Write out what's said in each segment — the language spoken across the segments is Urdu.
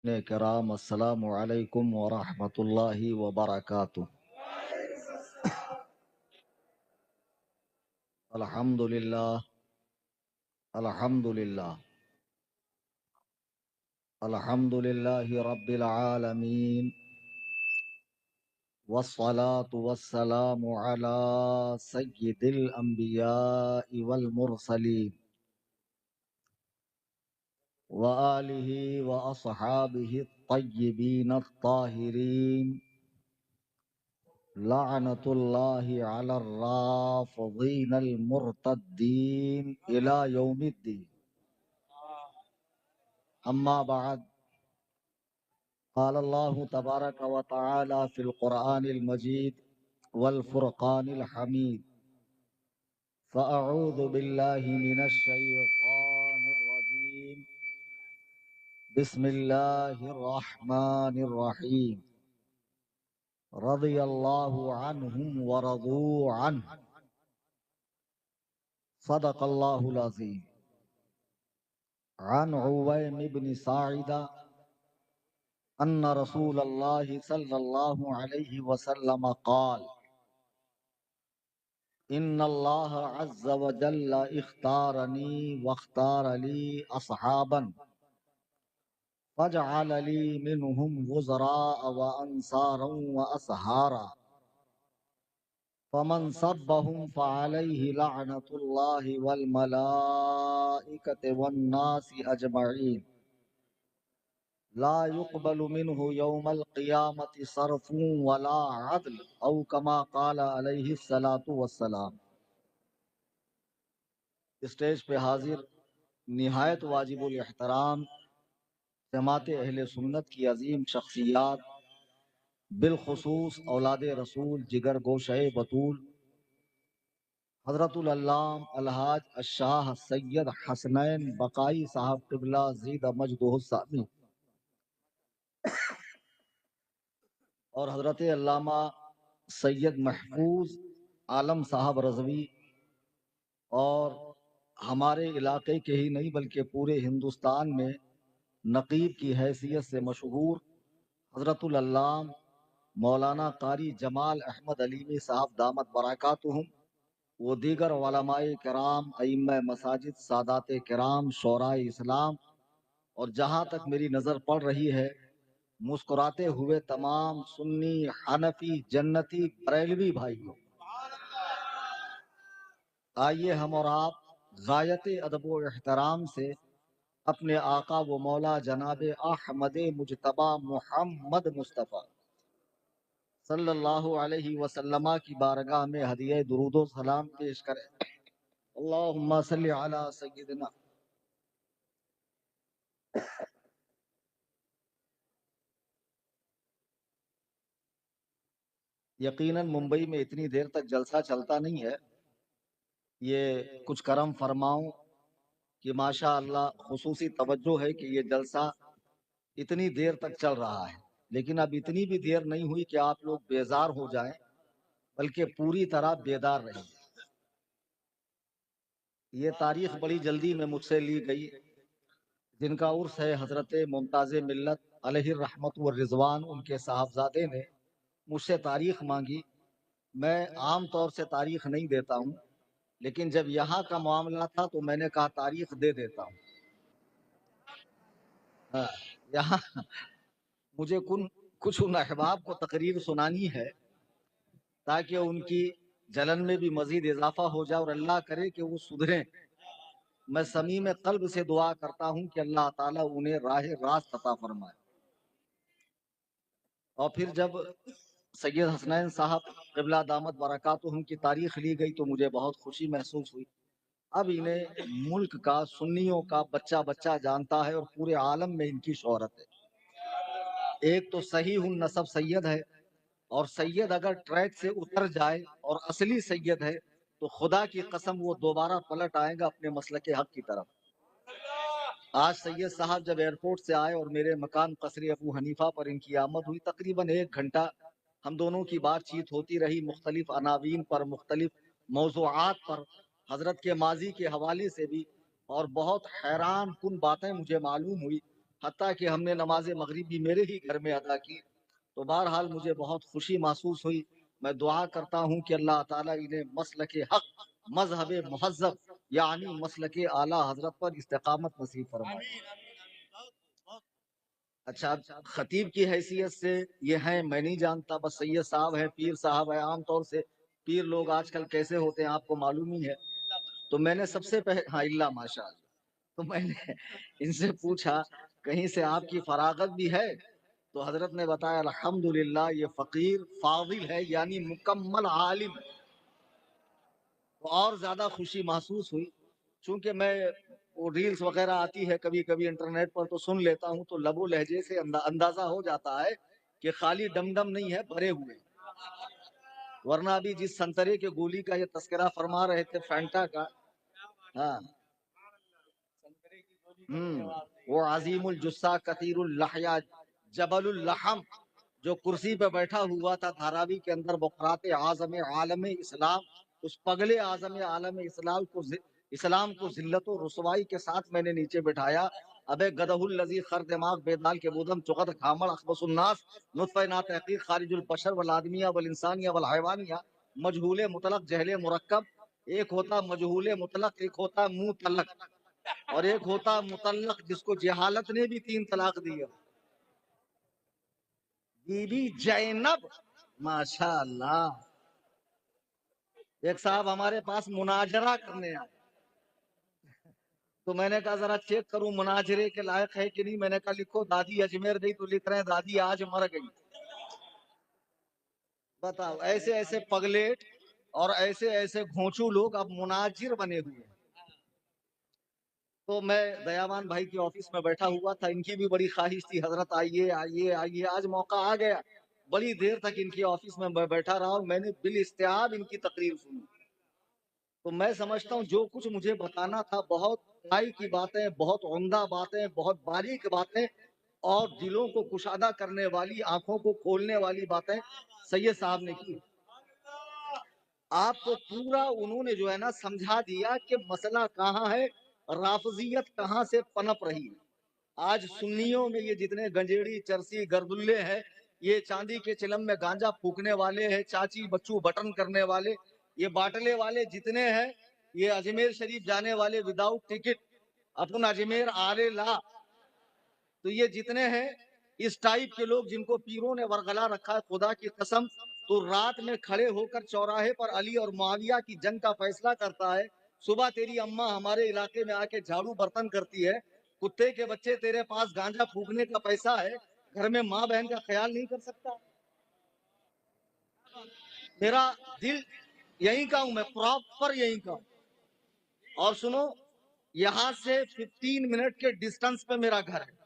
کرام السلام علیکم ورحمۃ اللہ وبرکاتہ۔ الحمد للہ الحمد للہ الحمد للہ رب العالمین، والصلاة والسلام علی سید الانبیاء والمرسلین وآلہ واصحابہ الطیبین الطاہرین، لعنت اللہ علی الرافضین المرتدین الی یوم الدین۔ اما بعد، قال اللہ تبارک و تعالی فی القرآن المجید والفرقان الحمید، فاعوذ باللہ من الشیطان الرجیم، بسم اللہ الرحمن الرحیم، رضی اللہ عنہم ورضوا عنہ، صدق اللہ العظیم۔ عن عویم بن ساعدہ ان رسول اللہ صلی اللہ علیہ وسلم قال ان اللہ عز وجل اختارنی واختار لی اصحابا فجعل لی منہم وزراء وانصارا واصہارا، فمن سبهم فعلیہ لعنۃ اللہ والملائکۃ والناس اجمعین، لا يقبل منه يوم القیامة صرف ولا عدل، او کما قال علیہ الصلاۃ والسلام۔ اسٹیج پہ حاضر نہایت واجب الاحترام جماعت اہل سنت کی عظیم شخصیات، بالخصوص اولاد رسول جگر گوشہ بطول حضرت العلام الحاج الشاہ سید حسنین بقائی صاحب قبلہ زید مجدہ الثانی، اور حضرت علامہ سید محفوظ عالم صاحب رضوی، اور ہمارے علاقے کے ہی نہیں بلکہ پورے ہندوستان میں نقیب کی حیثیت سے مشہور حضرت العلام مولانا قاری جمال احمد علیمی صاحب دامت برکاتہم، وہ دیگر علماء کرام، ائمہ مساجد، سادات کرام، شعراء اسلام، اور جہاں تک میری نظر پڑ رہی ہے مسکراتے ہوئے تمام سنی، حنفی، جنتی، بریلوی بھائیوں، آئیے ہم اور آپ غایت ادب و احترام سے اپنے آقا و مولا جناب احمد مجتبی محمد مصطفیٰ صلی اللہ علیہ وسلم کی بارگاہ میں ہدیہ درود و سلام پیش کریں۔ اللہم صلی علی سیدنا۔ یقیناً ممبئی میں اتنی دیر تک جلسہ چلتا نہیں ہے، یہ کچھ کرم فرماؤں کہ ماشاء اللہ خصوصی توجہ ہے کہ یہ جلسہ اتنی دیر تک چل رہا ہے، لیکن اب اتنی بھی دیر نہیں ہوئی کہ آپ لوگ بیزار ہو جائیں، بلکہ پوری طرح بیدار رہیں۔ یہ تاریخ بڑی جلدی میں مجھ سے لی گئی، جن کا عرس ہے حضرت ممتاز ملت علیہ الرحمت والرضوان، ان کے صاحبزادے نے مجھ سے تاریخ مانگی۔ میں عام طور سے تاریخ نہیں دیتا ہوں، لیکن جب یہاں کا معاملہ تھا تو میں نے کہا تاریخ دے دیتا ہوں۔ یہاں مجھے کچھ ان احباب کو تقریر سنانی ہے تاکہ ان کی جلن میں بھی مزید اضافہ ہو جائے اور اللہ کرے کہ وہ سدھریں۔ میں صمیم قلب سے دعا کرتا ہوں کہ اللہ تعالیٰ انہیں راہ راست عطا فرمائے۔ اور پھر جب سید حسنین صاحب قبلہ دامت برکاتہم کی تاریخ لی گئی تو مجھے بہت خوشی محسوس ہوئی۔ اب انہیں ملک کا، سنیوں کا بچہ بچہ جانتا ہے اور پورے عالم میں ان کی شہرت ہے۔ ایک تو صحیح النسب سید ہے، اور سید اگر ٹریک سے اتر جائے اور اصلی سید ہے تو خدا کی قسم وہ دوبارہ پلٹ آئے گا اپنے مسلک حق کی طرف۔ آج سید صاحب جب ایئرپورٹ سے آئے اور میرے مکان قصر ابو حنیفہ پر ان کی آمد ہوئی، تقریباً 1 گھنٹہ ہم دونوں کی بات چیت ہوتی رہی، مختلف عناوین پر، مختلف موضوعات پر، حضرت کے ماضی کے حوالے سے بھی، اور بہت حیران کن باتیں مجھے معلوم ہوئی۔ حتیٰ کہ ہم نے نماز مغرب بھی میرے ہی گھر میں ادا کی. تو بہرحال مجھے بہت خوشی محسوس ہوئی. میں دعا کرتا ہوں کہ اللہ تعالیٰ انہیں مسلک حق، مذہب مہذب یعنی مسلک اعلیٰ حضرت پر استقامت نصیب فرمائے. اچھا، خطیب کی حیثیت سے یہ ہیں، میں نہیں جانتا، بس سید صاحب ہیں، پیر صاحب ہیں. عام طور سے پیر لوگ آج کل کیسے ہوتے ہیں آپ کو معلوم ہی ہے. تو میں نے سب سے پہلے، ہاں اللہ ماشاء اللہ، تو میں نے ان سے پوچھا کہیں سے آپ کی فراغت بھی ہے؟ تو حضرت نے بتایا الحمدللہ یہ فقیر فاضل ہے، یعنی مکمل عالم. تو اور زیادہ خوشی محسوس ہوئی. چونکہ میں وہ ریلز وغیرہ آتی ہے کبھی کبھی انٹرنیٹ پر، تو سن لیتا ہوں، تو لب و لہجے سے اندازہ ہو جاتا ہے کہ خالی ڈم ڈم نہیں ہے، بھرے ہوئے. ورنہ ابھی جس سنترے کے گولی کا یہ تذکرہ فرما رہے تھے، فینٹا کا، ہاں، وہ عظیم الجثہ کثیر اللحیہ جبل اللحم، جو کرسی پہ بیٹھا ہوا تھا دھاراوی کے اندر، بقرات اعظم عالم اسلام، اس پگلے اعظم عالم اسلام کو ذلت و رسوائی کے ساتھ میں نے نیچے بٹھایا. ابے گدہ الذی خر دماغ بیدال کے بودم چغد کھامڑ اخبص الناس نطفہ نا تحقیق خارج البشر والآدمیہ والانسانیہ والحیوانیہ، مجہول مطلق جہل مرکب. ایک ہوتا مجہول مطلق، ایک ہوتا منہ تلق، اور ایک ہوتا مطلق جس کو جہالت نے بھی 3 طلاق دیا. بی بی زینب، ماشاء اللہ. ایک صاحب ہمارے پاس مناظرہ کرنے آئے، تو میں نے کہا ذرا چیک کروں مناظرے کے لائق ہے کہ نہیں. میں نے کہا لکھو دادی اجمیر گئی، تو لکھ رہے ہیں دادی آج مر گئی. بتاؤ، ایسے ایسے پگلیٹ اور ایسے ایسے گھونچو لوگ اب مناظر بنے ہوئے ہیں. تو میں دیاوان بھائی کی آفس میں بیٹھا ہوا تھا، ان کی بھی بڑی خواہش تھی حضرت آئیے آئیے آئیے. آج موقع آ گیا. بڑی دیر تک ان کی آفس میں بیٹھا رہا اور میں نے بالاستیعاب ان کی تقریر سنی. تو میں سمجھتا ہوں جو کچھ مجھے بتانا تھا، بہت گہرائی کی باتیں، بہت عمدہ باتیں، بہت باریک باتیں، اور دلوں کو کشادہ کرنے والی، آنکھوں کو کھولنے والی باتیں سید صاحب نے کی. آپ کو پورا انہوں نے جو ہے نا سمجھا دیا کہ مسئلہ کہاں ہے، رافضیت کہاں سے پنپ رہی ہے. آج سنیوں میں یہ جتنے گنجیڑی چرسی گردلے ہیں، یہ چاندی کے چلم میں گانجا پھونکنے والے ہیں، چاچی بچو بٹن کرنے والے، یہ باٹلے والے جتنے ہیں، یہ اجمیر شریف جانے والے وداؤٹ ٹکٹ، اپنا اجمیر آلے لا، تو یہ جتنے ہیں اس ٹائپ کے لوگ جن کو پیروں نے ورغلا رکھا ہے، خدا کی قسم، تو رات میں کھڑے ہو کر چوراہے پر علی اور معاویہ کی جنگ کا فیصلہ کرتا ہے. صبح تیری اماں ہمارے علاقے میں آ کے جھاڑو برتن کرتی ہے، کتے کے بچے تیرے پاس گانجا پھونکنے کا پیسہ ہے، گھر میں ماں بہن کا خیال نہیں کر سکتا. میرا دل یہیں کا ہوں، میں پراپر یہیں کا ہوں. اور سنو، یہاں سے 15 منٹ کے ڈسٹنس پہ میرا گھر ہے،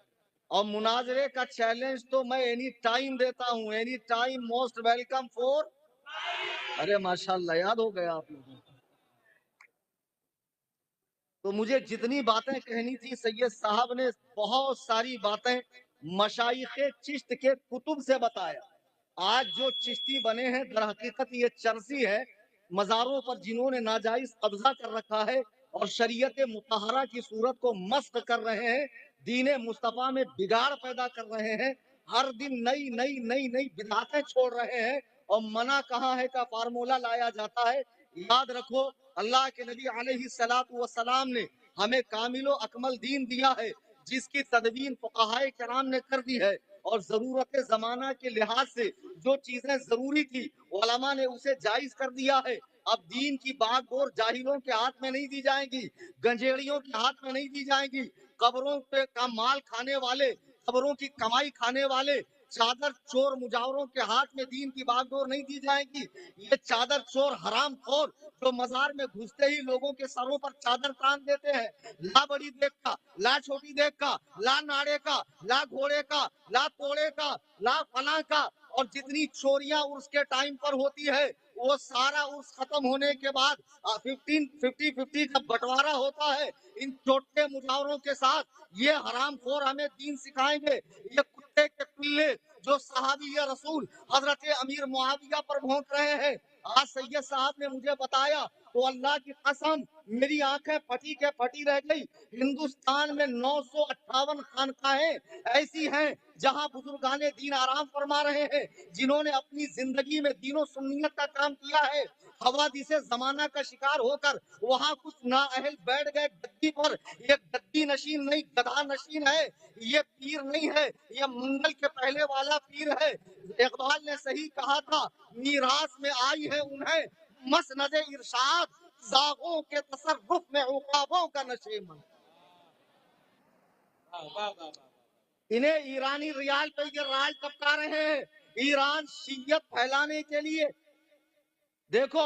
اور مناظرے کا چیلنج تو میں اینی ٹائم دیتا ہوں، any time most welcome for. ارے ماشاءاللہ یاد ہو گیا آپ لوگوں کو. تو مجھے جتنی باتیں کہنی تھی سید صاحب نے بہت ساری باتیں مشائخ چشت کے کتب سے بتایا. آج جو چشتی بنے ہیں در حقیقت یہ چرسی ہے، مزاروں پر جنہوں نے ناجائز قبضہ کر رکھا ہے اور شریعت مطہرہ کی صورت کو مسخ کر رہے ہیں، دین مصطفیٰ میں بگاڑ پیدا کر رہے ہیں، ہر دن نئی نئی نئی نئی بدعتیں چھوڑ رہے ہیں، اور منع کہاں ہے کا فارمولہ لایا جاتا ہے. یاد رکھو، اللہ کے نبی علیہ الصلوۃ والسلام نے ہمیں کامل و اکمل دین دیا ہے، جس کی تدوین فقہائے کرام نے کر دی ہے، اور ضرورت زمانہ کے لحاظ سے جو چیزیں ضروری تھی علماء نے اسے جائز کر دیا ہے. اب دین کی باغ ڈور جاہلوں کے ہاتھ میں نہیں دی جائیں گی، گنجیڑیوں کے ہاتھ میں نہیں دی جائیں گی. قبروں پہ کا مال کھانے والے، قبروں کی کمائی کھانے والے چادر چور مجاوروں کے ہاتھ میں دین کی باغ ڈور نہیں دی جائے گی. یہ چادر چور حرام خور جو مزار میں گھستے ہی لوگوں کے سروں پر چادر تان دیتے ہیں، لا بڑی دیکھ کا، لا چھوٹی دیکھ کا، لا ناڑے کا، لا گھوڑے کا، لا توڑے کا، لا فلاں کا، اور جتنی چوریاں اس کے ٹائم پر ہوتی ہے وہ سارا اس ختم ہونے کے بعد 50-50 کا بٹوارا ہوتا ہے ان چھوٹے مجاوروں کے ساتھ. یہ حرام خور ہمیں دین سکھائیں گے. یہ کتے کے پلے جو صحابی رسول حضرت امیر معاویہ پر بھونک رہے ہیں. آج سید صاحب نے مجھے بتایا تو اللہ کی قسم میری آنکھیں پھٹی کے پھٹی رہ گئی۔ ہندوستان میں 958 خانقاہیں ایسی ہیں جہاں بزرگان دین آرام فرما رہے ہیں، جنہوں نے اپنی زندگی میں دین و سنیت کا کام کیا ہے۔ حوادث زمانہ کا شکار ہو کر وہاں کچھ نااہل بیٹھ گئے گدی پر۔ یہ گدی نشین نہیں، گدھا نشین ہے، یہ پیر نہیں ہے، یہ منگل کے پہلے والا پیر ہے۔ اقبال نے صحیح کہا تھا، میراث میں آئی ہے انہیں مسند ارشاد، زاغوں کے تصرف میں عقابوں کا نشیمن۔ انہیں ایرانی ریال پہ یہ راج ٹپکا رہے ہیں، ایران شیعت پھیلانے کے لیے۔ دیکھو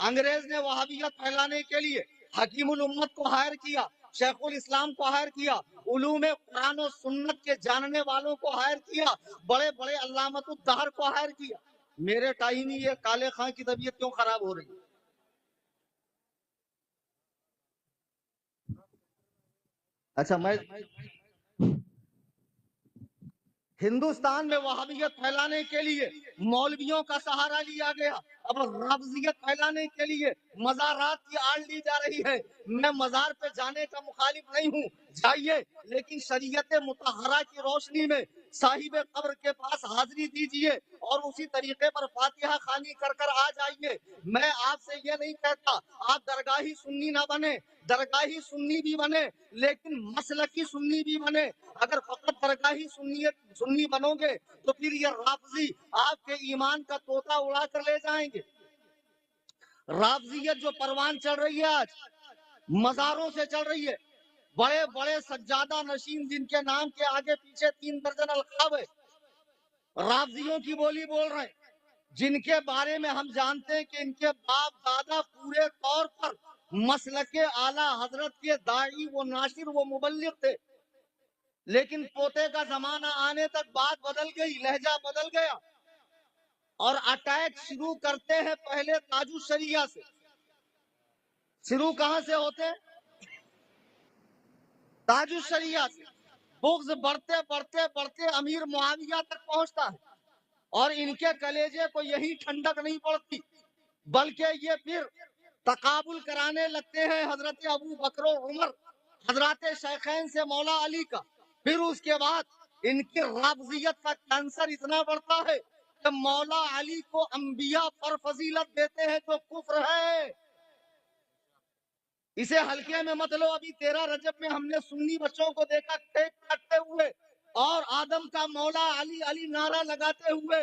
انگریز نے وہابیت پھیلانے کے لیے حکیم الامت کو ہائر کیا، شیخ الاسلام کو ہائر کیا، علوم قرآن و سنت کے جاننے والوں کو ہائر کیا، بڑے بڑے علامت الدہر کو ہائر کیا۔ میرے ٹائم ہی یہ کالے خان کی طبیعت کیوں خراب ہو رہی ہے؟ اچھا، میں ہندوستان میں وہابیت پھیلانے کے لیے مولویوں کا سہارا لیا گیا، اب رافضیت پھیلانے کے لیے مزارات کی آڑ لی جا رہی ہے۔ میں مزار پہ جانے کا مخالف نہیں ہوں، جائیے، لیکن شریعت مطہرہ کی روشنی میں صاحب قبر کے پاس حاضری دیجئے اور اسی طریقے پر فاتحہ خوانی کر کر آ جائیے۔ میں آپ سے یہ نہیں کہتا آپ درگاہی سنی نہ بنے، درگاہی سنی بھی بنے لیکن مسلکی سنی بھی بنے۔ اگر فقط درگاہی سنی بنو گے تو پھر یہ رافضی آپ کے ایمان کا طوطا اڑا کر لے جائیں گے۔ رافضیت جو پروان چڑھ رہی ہے آج، مزاروں سے چل رہی ہے، بڑے بڑے سجادہ نشین جن کے نام کے آگے پیچھے 3 درجن القاب ہے، رافضیوں کی بولی بول رہے ہیں، جن کے بارے میں ہم جانتے ہیں کہ ان کے باپ دادا پورے طور پر مسلک اعلیٰ حضرت کے داعی و ناشر و مبلغ تھے، لیکن پوتے کا زمانہ آنے تک بات بدل گئی، لہجہ بدل گیا، اور اٹیک شروع کرتے ہیں پہلے تاج الشریعہ سے۔ شروع کہاں سے ہوتے ہیں؟ تاج الشریعہ سے۔ بغض بڑھتے بڑھتے بڑھتے امیر معاویہ تک پہنچتا ہے، اور ان کے کلیجے کو یہی ٹھنڈک نہیں پڑتی، بلکہ یہ پھر تقابل کرانے لگتے ہیں حضرت ابو بکر و عمر، حضرات شیخین سے مولا علی کا۔ پھر اس کے بعد ان کی رافضیت کا کینسر اتنا بڑھتا ہے کہ مولا علی کو انبیاء پر فضیلت دیتے ہیں جو کفر ہے۔ اسے ہلکے میں مت لو۔ ابھی 13 رجب میں ہم نے سنی بچوں کو دیکھا کیک کاٹتے ہوئے اور آدم کا مولا علی علی نعرہ لگاتے ہوئے۔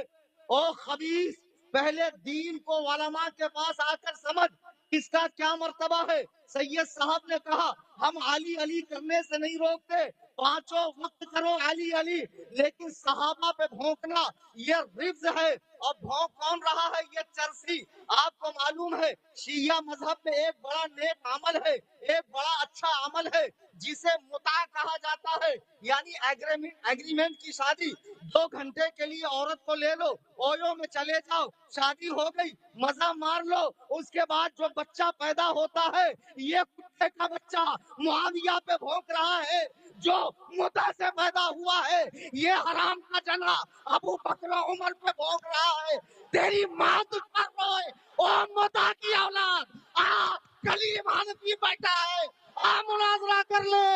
او خبیث، پہلے دین کو علماء کے پاس آ کر سمجھ اس کا کیا مرتبہ ہے۔ سید صاحب نے کہا ہم علی علی کرنے سے نہیں روکتے، 5 وقت کرو علی علی، لیکن صحابہ پہ بھونکنا یہ رفض ہے۔ اور بھونک کون رہا ہے؟ یہ چرسی۔ آپ کو معلوم ہے شیعہ مذہب میں ایک بڑا نیک عمل ہے، ایک بڑا اچھا عمل ہے جسے متع کہا جاتا ہے، یعنی ایگریمنٹ کی شادی۔ 2 گھنٹے کے لیے عورت کو لے لو، اویو میں چلے جاؤ، شادی ہو گئی، مزہ مار لو، اس کے بعد جو بچہ پیدا ہوتا ہے یہ کتے کا بچہ معاویہ پہ بھونک رہا ہے، جو متع سے پیدا ہوا ہے یہ حرام کا جنا ابو بکر و عمر پہ بھونک رہا ہے۔ تیری ماں تجھ پر روئے، او متع کی اولاد، آ کلیم حنفی بیٹھا ہے، آ مناظرہ کر لے۔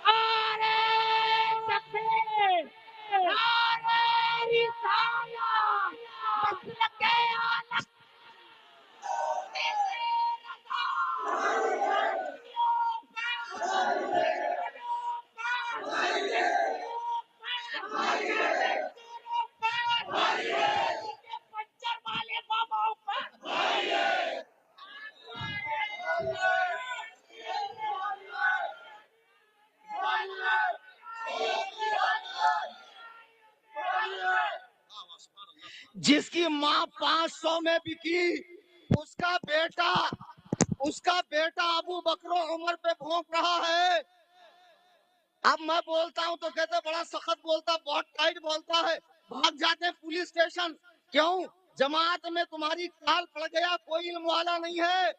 نعرہ تکبیر، نعرہ رسالت، مسلک اعلیٰ جس کی ماں 500 میں بکی، اس کا بیٹا ابو بکر و عمر پہ بھونک رہا ہے۔ اب میں بولتا ہوں تو کہتے بڑا سخت بولتا، بہت ٹائٹ بولتا ہے، بھاگ جاتے پولیس اسٹیشن۔ کیوں؟ جماعت میں تمہاری کال پڑ گیا، کوئی علم والا نہیں ہے۔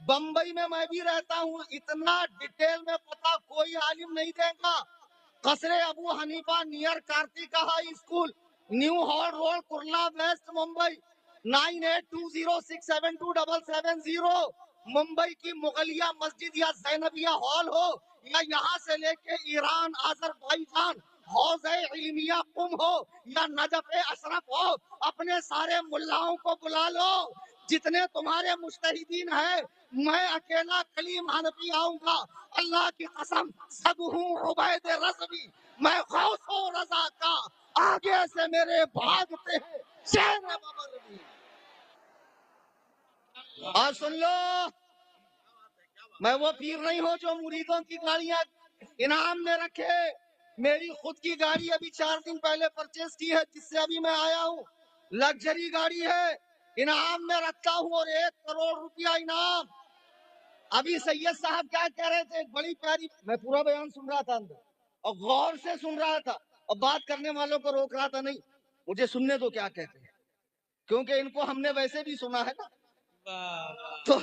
بمبئی میں بھی رہتا ہوں، اتنا ڈیٹیل میں پتا کوئی عالم نہیں دے گا۔ Qasr Abu Hanifa near Kartika high school, New Hall Road, Kurla west, Mumbai. 9820672770 Mumbai کی مغلیہ مسجد یا زینبیہ ہال ہو یا یہاں سے لے کے ایران آذربائیجان حوض علمیہ قم ہو یا نجف اشرف ہو، اپنے سارے ملاؤں کو بلا لو، جتنے تمہارے مجتہدین ہیں، میں اکیلا کلیم حنفی آؤں گا، اللہ کی قسم، سب ہوں عبید رضوی، میں غوث و رضا کا، آگے سے میرے بھاگتے ہیں شیر ببروی۔ اور سن لو، میں وہ پیر نہیں ہوں جو مریدوں کی گاڑیاں انعام میں رکھے، میری خود کی گاڑی ابھی 4 دن پہلے پرچیز کی ہے، جس سے ابھی میں آیا ہوں، لگژری گاڑی ہے، انعام میں رکھتا ہوں، اور 1 کروڑ روپیہ انعام۔ ابھی سید صاحب کیا کہہ رہے تھے، ایک بڑی پیاری، میں پورا بیان سن رہا تھا اندر اور غور سے سن رہا تھا، اور بات کرنے والوں کو روک رہا تھا، نہیں مجھے سننے دو کیا کہتے ہیں، کیونکہ ان کو ہم نے ویسے بھی سنا ہے نا، تو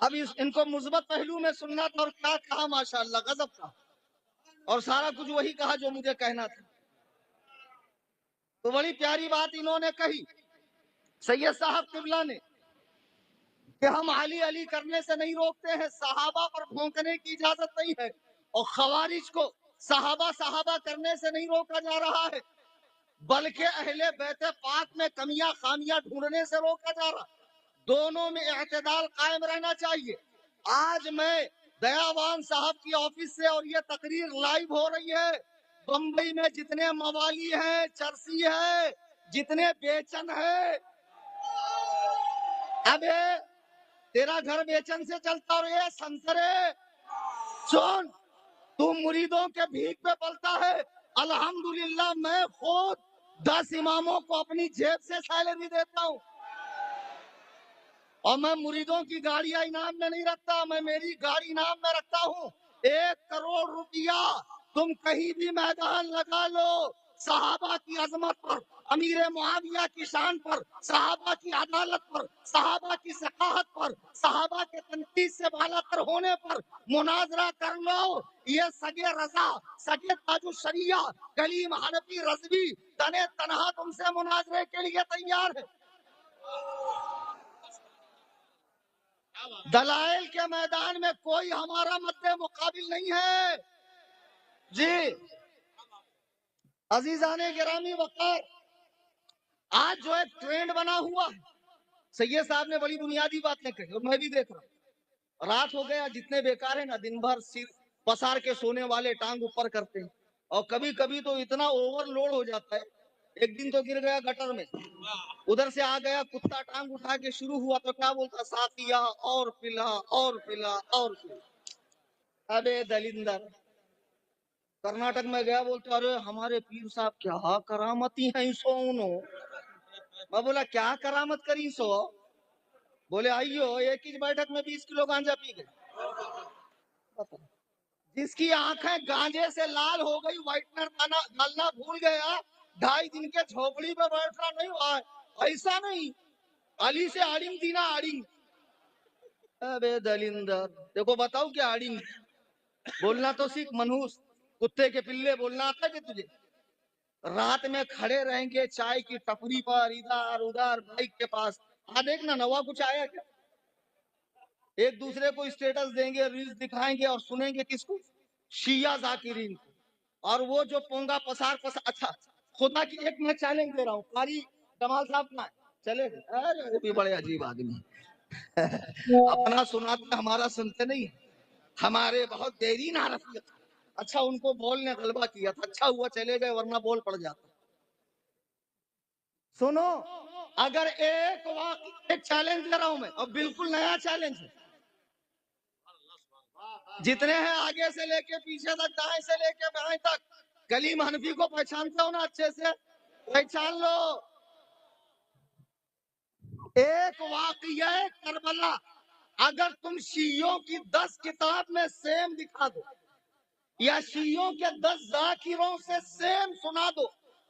اب ان کو مثبت پہلو میں سننا تھا، اور کیا کہا ماشاءاللہ، غضب کا، اور سارا کچھ وہی کہا جو مجھے کہنا تھا۔ تو بڑی پیاری بات انہوں نے کہی سید صاحب قبلہ نے، کہ ہم علی علی کرنے سے نہیں روکتے ہیں، صحابہ پر بھونکنے کی اجازت نہیں ہے، اور خوارج کو صحابہ صحابہ کرنے سے نہیں روکا جا رہا ہے، بلکہ اہل بیت پاک میں کمیاں خامیاں ڈھونڈنے سے روکا جا رہا، دونوں میں اعتدال قائم رہنا چاہیے۔ آج میں دیاوان صاحب کی آفس سے، اور یہ تقریر لائیو ہو رہی ہے، بمبئی میں جتنے موالی ہیں، چرسی ہے، جتنے بیچن ہے، اب تیرا گھر بیچن سے چلتا، اور یہ سنسرے سن، تو مریدوں کے بھیک پہ پلتا ہے، الحمدللہ میں خود 10 اماموں کو اپنی جیب سے سیلری دیتا ہوں، اور میں مریدوں کی گاڑیاں انعام میں نہیں رکھتا، میں میری گاڑی انعام میں رکھتا ہوں 1 کروڑ روپیہ۔ تم کہیں بھی میدان لگا لو، صحابہ کی عظمت پر، امیر معاویہ کی شان پر، صحابہ کی عدالت پر، صحابہ کی ثقافت پر، صحابہ کے تنقید سے بالا تر ہونے پر مناظرہ کر لو، یہ سگے رضا، سگے تاج الشریعہ، کلیم حنفی رضوی تنے تنہا تم سے مناظرے کے لیے تیار ہے۔ دلائل کے میدان میں کوئی ہمارا مد مقابل نہیں ہے۔ جی عزیزان گرامی وقار، آج جو ایک ٹرینڈ بنا ہوا ہے، سید صاحب نے بڑی بنیادی باتیں کہی، اور میں بھی دیکھ رہا ہوں، رات ہو گیا، جتنے بیکار ہیں نا، دن بھر سر پسار کے سونے والے ٹانگ اوپر کرتے ہیں، اور کبھی کبھی تو اتنا اوور لوڈ ہو جاتا ہے، ایک دن تو گر گیا گٹر میں، ادھر سے آ گیا کتا، ٹانگ اٹھا کے شروع ہوا تو کیا بولتا، ساتھیا اور پلا اور پلا اور پلا۔ ابے دلندر، کرناٹک میں گیا، بولتے ارے ہمارے پیر صاحب کیا کرامتی ہیں سو انہوں، میں بولا کیا کرامت کری سو، بولے آئیو ایک ہی بیٹھک میں 20 کلو گانجا پی گئے، جس کی آنکھیں گانجے سے لال ہو گئی، وائٹنر ڈالنا بھول گیا، 2.5 دن کے جھوپڑی پہ بیٹھنا نہیں ہوا، ایسا نہیں، علی سے آڑنگ دینا آڑنگ۔ ابے دلندر، دیکھو بتاؤ کیا آڑنگ، بولنا تو سیکھ منحوس، کتے کے پلے بولنا آتا کہ تجھے؟ رات میں کھڑے رہیں گے چائے کی ٹپری پر، ادھر ادھر بائک کے پاس، دیکھنا نوا کچھ آیا کیا، ایک دوسرے کو اسٹیٹس دیں گے، ریلز دکھائیں گے، اور سنیں گے کس کو، شیعہ ذاکرین کو، اور وہ جو پونگا پسار اچھا خدا کی ایک میں چیلنج دے رہا ہوں، قاری جمال صاحب کہاں ہے؟ چلے گئے، ارے وہ بھی بڑے عجیب آدمی اپنا سناتے ہمارا سنتے نہیں، ہمارے بہت دیرین عرفیت، اچھا ان کو بول نے غلبہ کیا تھا، اچھا ہوا چلے گئے ورنہ بول پڑ جاتا۔ سنو، اگر ایک چیلنج دے رہا ہوں میں، اور بالکل نیا چیلنج ہے، جتنے ہیں آگے سے لے کے پیچھے تک، دائیں سے لے کے بائیں تک، کلیم حنفی کو پہچانتے ہو نا، اچھے سے پہچان لو، ایک واقعہ کربلا اگر تم شیعوں کی 10 کتاب میں سیم دکھا دو، یا شیعوں کے 10 ذاکروں سے سیم سنا دو،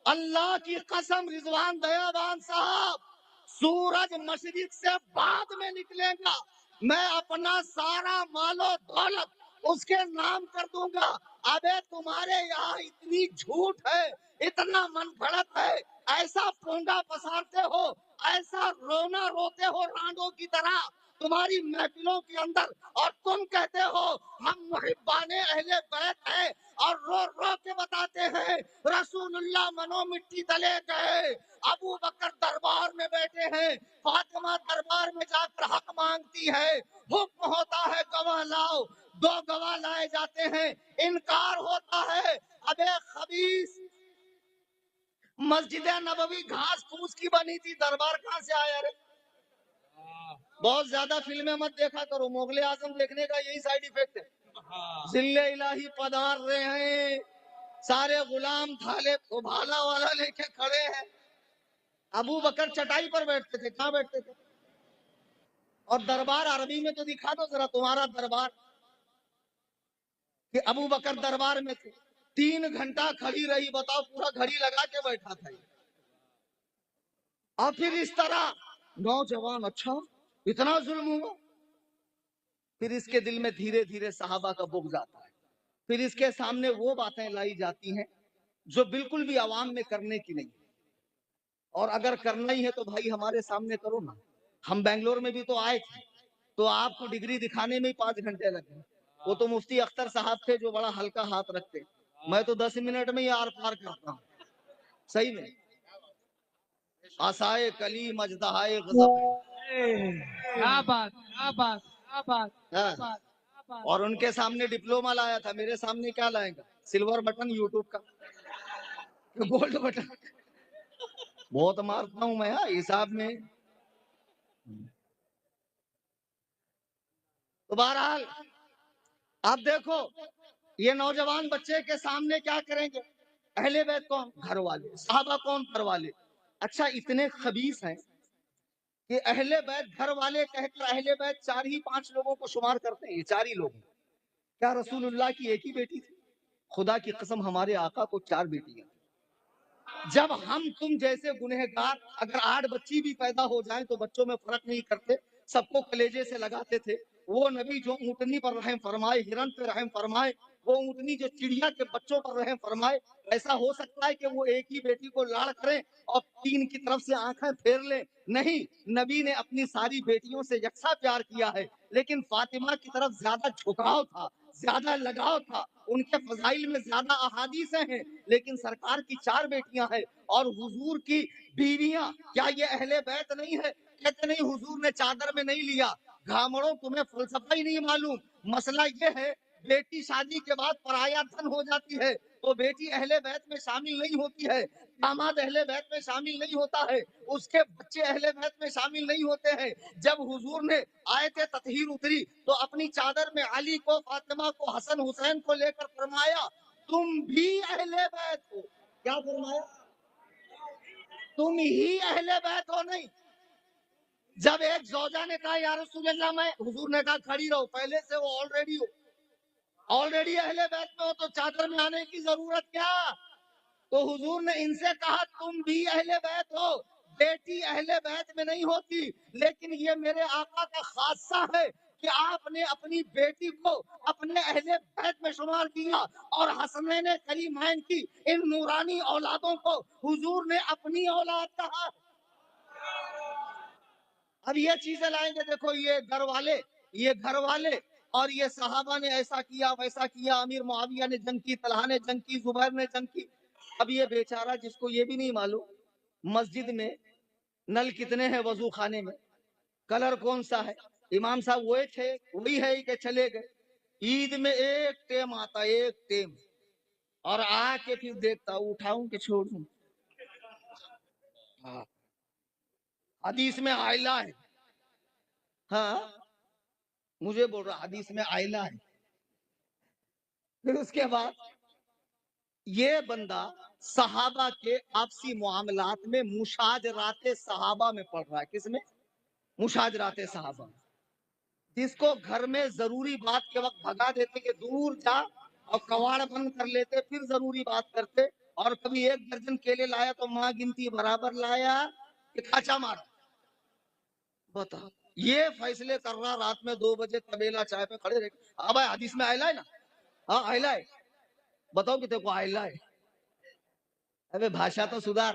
اللہ کی قسم رضوان دیابان صاحب، سورج مشرق سے بعد میں نکلے گا، میں اپنا سارا مال و دولت اس کے نام کر دوں گا۔ ابے تمہارے یہاں اتنی جھوٹ ہے، اتنا من گھڑت ہے، ایسا پونگا پسارتے ہو، ایسا رونا روتے ہو رانڈوں کی طرح تمہاری محفلوں کے اندر، اور تم کہتے ہو ہم محبان اہل بیت ہیں، اور رو رو کے بتاتے ہیں رسول اللہ منو مٹی تلے گئے، ابو بکر دربار میں بیٹھے ہیں، فاطمہ دربار میں جا کر حق مانگتی ہے، حکم ہوتا ہے گواہ لاؤ، 2 گواہ لائے جاتے ہیں، انکار ہوتا ہے، ابے خبیث مسجد نبوی گھاس پھوس کی بنی تھی، دربار کہاں سے آیا رے؟ بہت زیادہ فلمیں مت دیکھا کرو، مغل اعظم دیکھنے کا یہی سائیڈ ایفیکٹ ہے، ذل الہی پدار رہے ہیں، سارے غلام تھالے کو بھالا والا لے کے کھڑے ہیں، ابو بکر چٹائی پر بیٹھتے تھے، کہاں بیٹھتے تھے؟ اور دربار عربی میں تو دکھا دو ذرا تمہارا دربار، کہ ابو بکر دربار میں تھے، 3 گھنٹہ کھڑی رہی، بتاؤ پورا گھڑی لگا کے بیٹھا تھا یہ۔ اور پھر اس طرح نوجوان، اچھا اتنا ظلم ہوا، پھر اس کے دل میں دھیرے دھیرے صحابہ کا بغض آتا ہے، پھر اس کے سامنے وہ باتیں لائی جاتی ہیں جو بالکل بھی عوام میں کرنے کی نہیں، اور اگر کرنا ہی ہے تو بھائی ہمارے سامنے کرو نا، ہم بنگلور میں بھی تو آئے تھے، تو آپ کو ڈگری دکھانے میں ہی 5 گھنٹے لگے، وہ تو مفتی اختر صاحب تھے جو بڑا ہلکا ہاتھ رکھتے، میں تو 10 منٹ میں ہی آر پار کرتا ہوں، صحیح میں آسائے کلیم اجدہائے غضب، کیا بات، کیا بات، کیا بات، کیا ہاں، بات، کیا بات۔ اور ان کے سامنے ڈپلوما لایا تھا، میرے سامنے کیا لائے گا؟ سلور بٹن یوٹیوب کا، گولڈ بٹن، بہت مارتا ہوں میں حساب میں۔ تو بہرحال آپ دیکھو یہ نوجوان بچے کے سامنے کیا کریں گے؟ اہل بیت کون؟ گھر والے، صحابہ کون؟ گھر والے۔ اچھا اتنے خبیث ہیں کہ اہل بیت گھر والے کہہ کر اہل بیت 4 ہی 5 لوگوں کو شمار کرتے ہیں، یہ 4 ہی لوگ ہیں۔ کیا رسول اللہ کی ایک ہی بیٹی تھی؟ خدا کی قسم ہمارے آقا کو 4 بیٹیاں تھیں۔ جب ہم تم جیسے گنہگار اگر 8 بچی بھی پیدا ہو جائیں تو بچوں میں فرق نہیں کرتے، سب کو کلیجے سے لگاتے تھے۔ وہ نبی جو اونٹنی پر رحم فرمائے، ہرن پر رحم فرمائے، وہ اونٹنی جو چڑیا کے بچوں پر رحم فرمائے، ایسا ہو سکتا ہے کہ وہ ایک ہی بیٹی کو لاڑ کریں اور 3 کی طرف سے آنکھیں پھیر لیں؟ نہیں، نبی نے اپنی ساری بیٹیوں سے یکساں پیار کیا ہے، لیکن فاطمہ کی طرف زیادہ جھکاؤ تھا، زیادہ لگاؤ تھا، ان کے فضائل میں زیادہ احادیثیں ہیں، لیکن سرکار کی 4 بیٹیاں ہیں، اور حضور کی بیویاں کیا یہ اہل بیت نہیں ہے؟ کہتے نہیں، حضور نے چادر میں نہیں لیا۔ گھامڑوں تمہیں فلسفہ ہی نہیں معلوم، مسئلہ یہ ہے بیٹی شادی کے بعد پرایا دھن ہو جاتی ہے تو بیٹی اہل بیت میں شامل نہیں ہوتی ہے، داماد اہل بیت میں شامل نہیں ہوتا ہے، اس کے بچے اہل بیت میں شامل نہیں ہوتے ہیں۔ جب حضور نے آیت تطہیر اتری تو اپنی چادر میں علی کو، فاطمہ کو، حسن حسین کو لے کر فرمایا تم بھی اہل بیت ہو۔ کیا فرمایا؟ تم ہی اہل بیت ہو۔ نہیں، جب ایک زوجہ نے کہا یا رسول اللہ میں، حضور نے کہا کھڑی رہو، پہلے سے وہ آلریڈی اہل بیت میں ہو تو چادر میں آنے کی ضرورت کیا؟ تو حضور نے ان سے کہا تم بھی اہل بیت ہو، بیٹی اہل بیت میں نہیں ہوتی، لیکن یہ میرے آقا کا خاصہ ہے کہ آپ نے اپنی بیٹی کو اپنے اہل بیت میں شمار کیا، اور حسنین کریمین کی ان نورانی اولادوں کو حضور نے اپنی اولاد کہا۔ اب یہ چیزیں لائیں گے، دیکھو یہ گھر والے اور یہ صحابہ نے ایسا کیا ویسا کیا، امیر معاویہ نے جنگ کی، طلحہ نے جنگ کی، زبیر نے جنگ کی۔ اب یہ بیچارہ جس کو یہ بھی نہیں معلوم مسجد میں نل کتنے ہیں، وضو خانے میں کلر کون سا ہے، امام صاحب وہی تھے، وہی ہے کہ چلے گئے، عید میں ایک ٹیم آتا، ایک ٹیم، اور آ کے پھر دیکھتا اٹھاؤں کہ چھوڑوں۔ حدیث میں آئلہ ہے، ہاں مجھے بول رہا حدیث میں آئلہ ہے۔ پھر اس کے بعد یہ بندہ صحابہ کے آپسی معاملات میں مشاجرات صحابہ میں پڑھ رہا ہے، کس میں؟ مشاجرات صحابہ، جس کو گھر میں ضروری بات کے وقت بھگا دیتے کہ دور جا، اور کواڑ بند کر لیتے، پھر ضروری بات کرتے، اور کبھی 1 درجن کیلے لایا تو ماں گنتی برابر لایا کہ کھاچا مارا۔ بتا یہ فیصلے کر رہا رات میں 2 بجے طبیلہ چائے پہ کھڑے رہے۔ اب بھائی حدیث میں آئلہ ہے نا، ہاں آئلہ ہے، بتاؤ کہ تیرے کو آئلہ ہے، ابے بھاشا تو سدھار،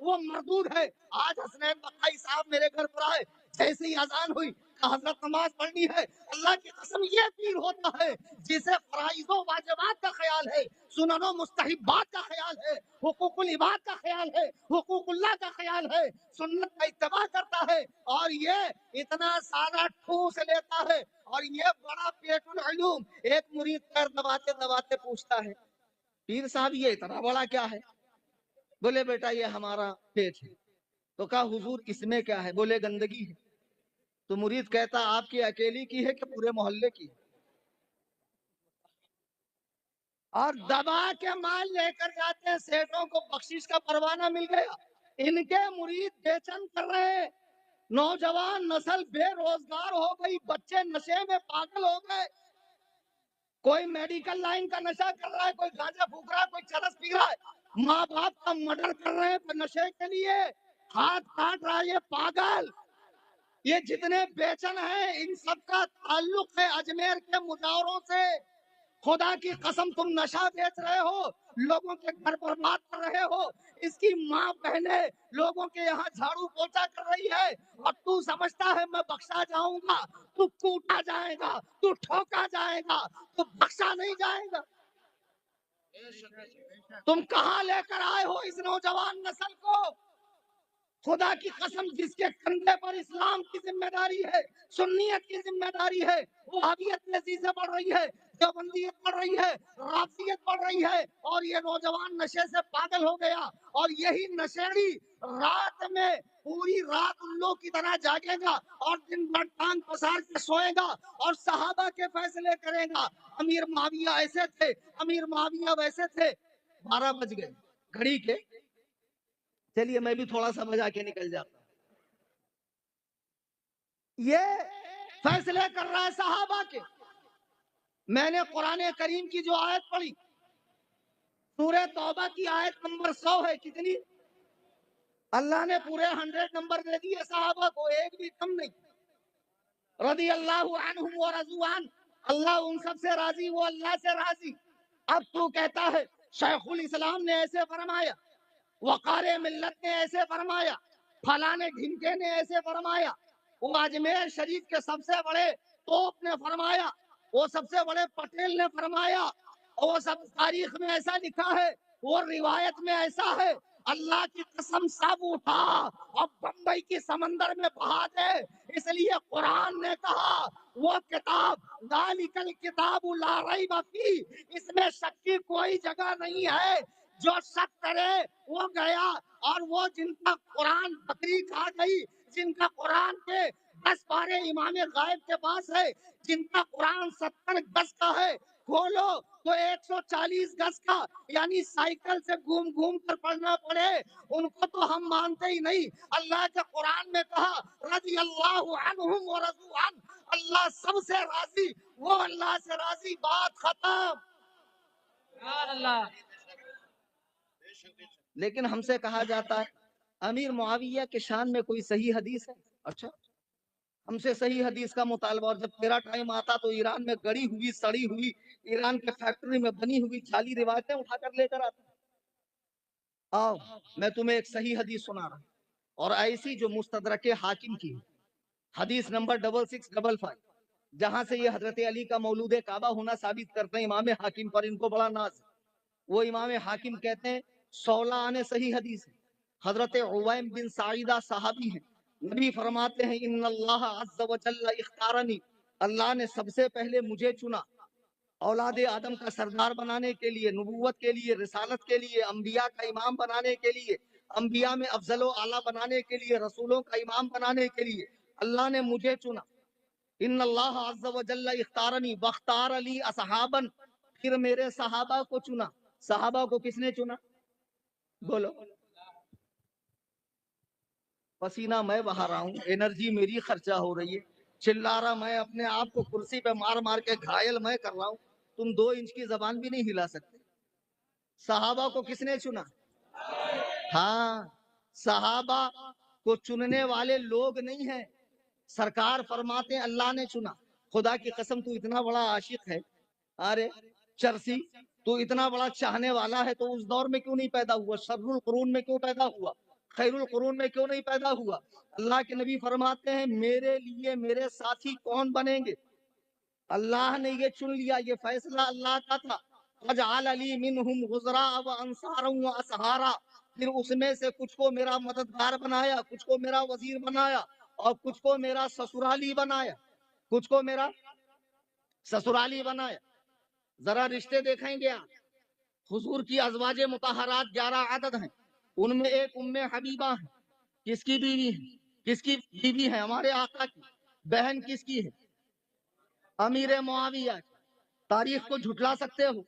وہ مردود ہے. آج حسنین بقائی صاحب میرے گھر پر آئے, جیسے ہی اذان ہوئی کہ حضرت نماز پڑھنی ہے, اللہ کی قسم یہ پیر ہوتا ہے جسے فرائض و واجبات کا خیال ہے, سنن و مستحبات کا خیال ہے, حقوق العباد کا خیال ہے, حقوق اللہ کا خیال ہے, سنت کا اتباع کرتا ہے, اور یہ اتنا سارا ٹھوس لیتا ہے, اور یہ بڑا پیٹ العلوم. ایک مرید پیر دباتے دباتے پوچھتا ہے, پیر صاحب یہ اتنا بڑا کیا ہے؟ بولے بیٹا یہ ہمارا پیٹ ہے. تو کہا حضور اس میں کیا ہے؟ بولے گندگی ہے. تو مرید کہتا آپ کی اکیلی کی ہے کہ پورے محلے کی؟ اور دبا کے مال لے کر جاتے ہیں, سیٹوں کو بخشش کا پروانہ مل گیا, ان کے مرید بے چین کر رہے ہیں, نوجوان نسل بے روزگار ہو گئی, بچے نشے میں پاگل ہو گئے, کوئی میڈیکل لائن کا نشہ کر رہا ہے, کوئی گانجا پھونک رہا ہے, کوئی چرس پی رہا ہے, ماں باپ کا مرڈر کر رہے ہیں نشے کے لیے, ہاتھ کاٹ رہا ہے یہ پاگل. یہ جتنے بیچن ہیں ان سب کا تعلق ہے اجمیر کے مجاوروں سے. خدا کی قسم تم نشہ بیچ رہے ہو, لوگوں کے گھر برباد کر رہے ہو, اس کی ماں بہنیں لوگوں کے یہاں جھاڑو پوچھا کر رہی ہے, اور تو سمجھتا ہے میں بخشا جاؤں گا, تو کوٹا جائے گا, تو ٹھوکا جائے گا, تو بخشا نہیں جائے گا. تم کہاں لے کر آئے ہو اس نوجوان نسل کو؟ خدا کی قسم جس کے کندھے پر اسلام کی ذمہ داری ہے, سنیت کی ذمہ داری ہے, وہابیت تیزی سے بڑھ رہی ہے, دیوبندیت بڑھ رہی ہے, رافضیت بڑھ رہی ہے, اور یہ نوجوان نشے سے پاگل ہو گیا, اور یہی نشیڑی رات میں پوری رات الو کی طرح جاگے گا اور دن بھر ٹانگ پسار کے سوئے گا اور صحابہ کے فیصلے کرے گا. امیر معاویہ ایسے تھے, امیر معاویہ ویسے تھے. 12 بج گئے گھڑی کے, چلیے میں بھی تھوڑا سا بجا کے نکل جاتا ہوں. یہ فیصلے کر رہا ہے صحابہ کے. میں نے قرآن کریم کی جو آیت پڑھی, سورہ توبہ کی آیت نمبر 100 ہے, کتنی؟ اللہ نے پورے 100 نمبر دے دیے صحابہ کو, ایک بھی کم نہیں. رضی اللہ عنہم و رضوا عنہ, اللہ ان سب سے راضی, وہ اللہ سے راضی. اب تو کہتا ہے شیخ الاسلام نے ایسے فرمایا, وقار ملت نے ایسے فرمایا, فلانے ڈھمکے نے ایسے فرمایا, وہ اجمیر شریف کے سب سے بڑے توپ نے فرمایا, وہ سب سے بڑے پٹیل نے فرمایا, وہ سب تاریخ میں ایسا لکھا ہے, وہ روایت میں ایسا ہے. اللہ کی قسم سب اٹھا اور بمبئی کی سمندر میں بہا دے. اس لیے قرآن نے کہا وہ کتاب ذالک الکتاب لا ریب فیہ, اس میں شک کی کوئی جگہ نہیں ہے. جو شک کرے وہ گیا, اور وہ جن کا قرآن بکری کھا گئی, جن کا قرآن کے 10 پارے امام غائب کے پاس ہے, جن کا قرآن 70 گز کا ہے, کھولو تو 140 گز کا, یعنی سائیکل سے گھوم گھوم کر پڑھنا پڑے, ان کو تو ہم مانتے ہی نہیں. اللہ کے قرآن میں کہا رضی اللہ عنہم و رضوا عنہ, اللہ سب سے راضی, وہ اللہ سے راضی, بات ختم. لیکن ہم سے کہا جاتا ہے امیر معاویہ کے شان میں کوئی صحیح حدیث ہے. اچھا, ہم سے صحیح حدیث کا مطالبہ, اور جب تیرا ٹائم آتا تو ایران میں گڑی ہوئی سڑی ہوئی, ایران کے فیکٹری میں بنی ہوئی جعلی روایتیں اٹھا کر لے کر آتا. آؤ میں تمہیں ایک صحیح حدیث سنا رہا ہوں, اور ایسی جو مستدرک حاکم کی, حدیث نمبر 6655, جہاں سے یہ حضرت علی کا مولود کعبہ ہونا ثابت کرتے ہیں امام حاکم پر, ان کو بڑا ناز. وہ امام حاکم کہتے ہیں 16 آنے صحیح حدیث ہے. حضرت عویم بن سعیدہ صحابی ہیں, نبی فرماتے ہیں ان اللہ عز و جل اختارنی, اللہ نے سب سے پہلے مجھے چنا اولاد آدم کا سردار بنانے کے لیے, نبوت کے لیے, رسالت کے لیے, انبیاء کا امام بنانے کے لیے, انبیاء میں افضل و اعلیٰ بنانے کے لیے, رسولوں کا امام بنانے کے لیے اللہ نے مجھے چنا. ان اللہ عز و جل اختارنی واختار لی اصحابا, پھر میرے صحابہ کو چنا. صحابہ کو کس نے چنا؟ بولو. پسینہ میں بہا رہا ہوں, انرجی میری خرچہ ہو رہی ہے, چلا رہا میں اپنے آپ کو کرسی پہ مار مار کے گھائل میں کر رہا ہوں, تم 2 انچ کی زبان بھی نہیں ہلا سکتے. صحابہ کو کس نے چنا؟ ہاں, صحابہ کو چننے والے لوگ نہیں ہیں, سرکار فرماتے ہیں اللہ نے چنا. خدا کی قسم تو اتنا بڑا عاشق ہے, ارے چرسی تو اتنا بڑا چاہنے والا ہے تو اس دور میں کیوں نہیں پیدا ہوا؟ شر القرون میں کیوں پیدا ہوا؟ خیر القرون میں کیوں نہیں پیدا ہوا؟ اللہ کے نبی فرماتے ہیں میرے لیے میرے ساتھی کون بنیں گے؟ اللہ نے یہ چن لیا، یہ فیصلہ اللہ کا تھا۔ وجعل لی منہم غزراء وانصارا واسحارا، پھر اس میں سے کچھ کو میرا مددگار بنایا، کچھ کو میرا وزیر بنایا، اور کچھ کو میرا سسرالی بنایا، کچھ کو میرا سسرالی بنایا۔ ذرا رشتے دیکھیں گے آپ، حضور کی ازواج مطہرات 11 عدد ہیں، ان میں ایک ام حبیبہ ہے، کس کی بیوی ہے؟ کس کی بیوی ہے؟ ہمارے آقا کی بہن۔ کس کی ہے؟ امیر معاویہ کی۔ تاریخ کو جھٹلا سکتے ہو؟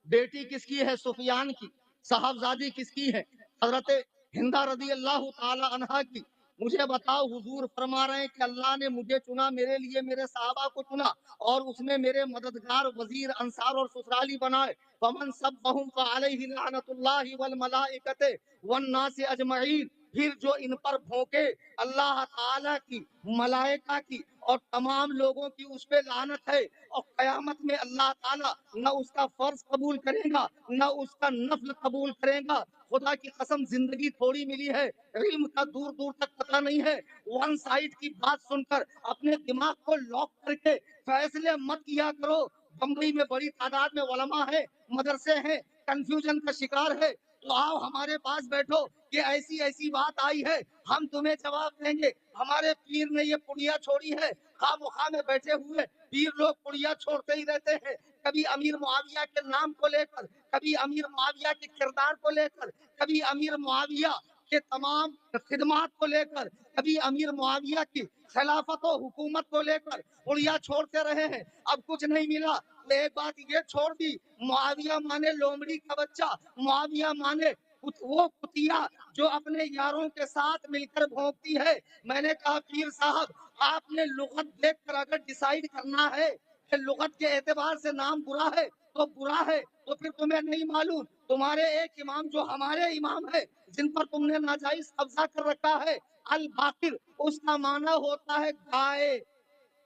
بیٹی کس کی ہے؟ سفیان کی۔ صاحبزادی کس کی ہے؟ حضرت ہندہ رضی اللہ تعالی عنہا کی۔ مجھے بتاؤ، حضور فرما رہے ہیں کہ اللہ نے مجھے چنا، میرے لیے میرے صحابہ کو چنا، اور اس میں میرے مددگار، وزیر، انصار اور سسرالی بنائے۔ فمن سبہم فعلیہ لعنۃ اللہ والملائکۃ والناس اجمعین، پھر جو ان پر بھونکے، اللہ تعالیٰ کی، ملائکہ کی اور تمام لوگوں کی اس پہ لعنت ہے، اور قیامت میں اللہ تعالیٰ نہ اس کا فرض قبول کرے گا نہ اس کا نفل قبول کرے گا۔ خدا کی قسم زندگی تھوڑی ملی ہے، علم کا دور دور تک پتہ نہیں ہے۔ ون سائڈ کی بات سن کر اپنے دماغ کو لاک کر کے فیصلے مت کیا کرو۔ بمبئی میں بڑی تعداد میں علماء ہیں، مدرسے ہیں، کنفیوژن کا شکار ہے، تو آؤ ہمارے پاس بیٹھو کہ ایسی ایسی بات آئی ہے، ہم تمہیں جواب دیں گے۔ ہمارے پیر نے یہ پڑیا چھوڑی ہے، خواہ مخواہ میں بیٹھے ہوئے پیر لوگ پڑیا چھوڑتے ہی رہتے ہیں، کبھی امیر معاویہ کے نام کو لے کر، کبھی امیر معاویہ کے کردار کو لے کر، کبھی امیر معاویہ کے تمام خدمات کو لے کر، کبھی امیر معاویہ کی خلافت و حکومت کو لے کر پڑیا چھوڑتے رہے ہیں۔ اب کچھ نہیں ملا تو ایک بات یہ چھوڑ دی، معاویہ مانے لومڑی کا بچہ، معاویہ مانے وہ کتیا جو اپنے یاروں کے ساتھ مل کر بھونکتی ہے۔ میں نے کہا پیر صاحب، آپ نے لغت دیکھ کر اگر ڈیسائیڈ کرنا ہے کہ لغت کے اعتبار سے نام برا ہے تو برا ہے، تو پھر تمہیں نہیں معلوم تمہارے ایک امام جو ہمارے امام ہے، جن پر تم نے ناجائز قبضہ کر رکھا ہے، الباقر، اس کا معنی ہوتا ہے گائے۔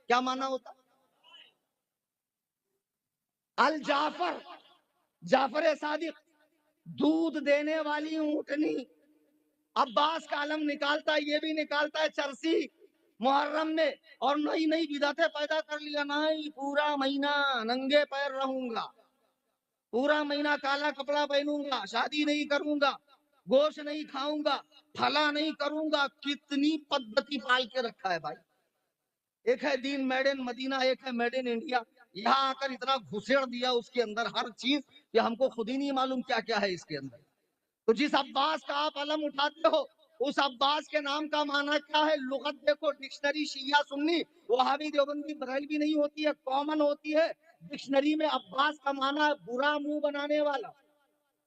کیا معنی ہوتا ہے؟ الجعفر، جعفر صادق، دودھ دینے والی اونٹنی۔ عباس کا علم نکالتا ہے، یہ بھی نکالتا ہے چرسی محرم میں، اور نئی نئی بدعتیں پیدا کر لیا۔ نہیں، پورا مہینہ ننگے پیر رہوں گا، پورا مہینہ کالا کپڑا پہنوں گا، شادی نہیں کروں گا، گوشت نہیں کھاؤں گا، پھلا نہیں کروں گا۔ کتنی پدھتی پال کے رکھا ہے بھائی۔ ایک ہے دین میڈ ان مدینہ، ایک ہے میڈ ان انڈیا۔ یہاں آ کر اتنا گھسیڑ دیا اس کے اندر ہر چیز کہ ہم کو خود ہی نہیں معلوم کیا کیا ہے اس کے اندر۔ تو جس عباس کا آپ علم اٹھاتے ہو، اس عباس کے نام کا معنی کیا ہے؟ لغت دیکھو، ڈکشنری شیعہ سنی وہابی دیوبندی بریلوی نہیں ہوتی ہے، کامن ہوتی ہے۔ ڈکشنری میں عباس کا معنی ہے برا منہ بنانے والا۔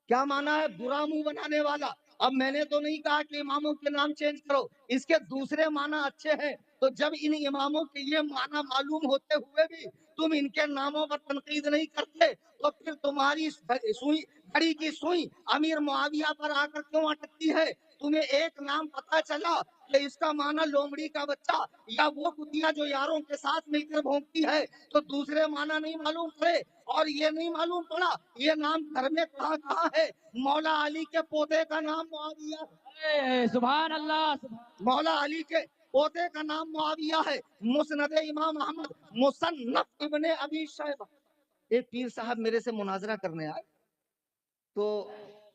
کیا معنی ہے؟ برا منہ بنانے والا۔ اب میں نے تو نہیں کہا کہ اماموں کے نام چینج کرو، اس کے دوسرے معنی اچھے ہیں۔ تو جب ان اماموں کے یہ معنی معلوم ہوتے ہوئے بھی تم ان کے ناموں پر تنقید نہیں کرتے، تو پھر تمہاری سوئی گھڑی کی سوئی امیر معاویہ پر آ کر کیوں اٹکتی ہے؟ تمہیں ایک نام پتا چلا کہ اس کا معنی لومڑی کا بچہ یا وہ کتیا جو یاروں کے ساتھ مل کر بھونکتی ہے، تو دوسرے معنی نہیں معلوم پڑے، اور یہ نہیں معلوم پڑا یہ نام گھر میں کہاں کہاں ہے۔ مولا علی کے پوتے کا نام معاویہ ہے، سبحان اللہ، مولا علی کے پوتے کا نام معاویہ ہے۔ مسند امام احمد، مصنف ابن ابی شیبہ۔ ایک پیر صاحب میرے سے مناظرہ کرنے آئے، تو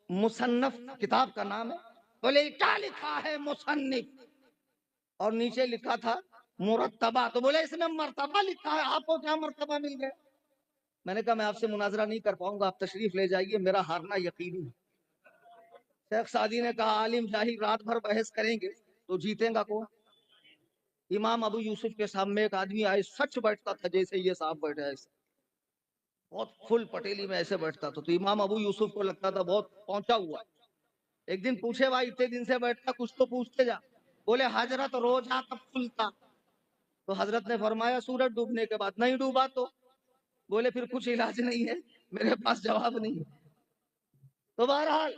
مصنف کتاب کا نام ہے، بولے کیا لکھا ہے مصنف؟ اور نیچے لکھا تھا مرتبہ، تو بولے اس میں مرتبہ لکھا ہے، آپ کو کیا مرتبہ مل گیا؟ میں نے کہا میں آپ سے مناظرہ نہیں کر پاؤں گا، آپ تشریف لے جائیے، میرا ہارنا یقینی ہے۔ شیخ سعدی نے کہا عالم جاہل رات بھر بحث کریں گے تو جیتیں گا کون؟ امام ابو یوسف کے سامنے ایک آدمی آئے، سچ بیٹھتا تھا جیسے یہ صاحب بیٹھے ایسے، بہت فل پٹیلی میں ایسے بیٹھتا تھا، تو امام ابو یوسف کو لگتا تھا بہت پہنچا ہوا۔ ایک دن پوچھے بھائی اتنے دن سے بیٹھتا، کچھ تو پوچھتے جا۔ بولے حضرت روزہ کب کھلتا؟ تو حضرت نے فرمایا سورج ڈوبنے کے بعد۔ نہیں ڈوبا تو؟ بولے پھر کچھ علاج نہیں ہے، میرے پاس جواب نہیں ہے۔ تو بہرحال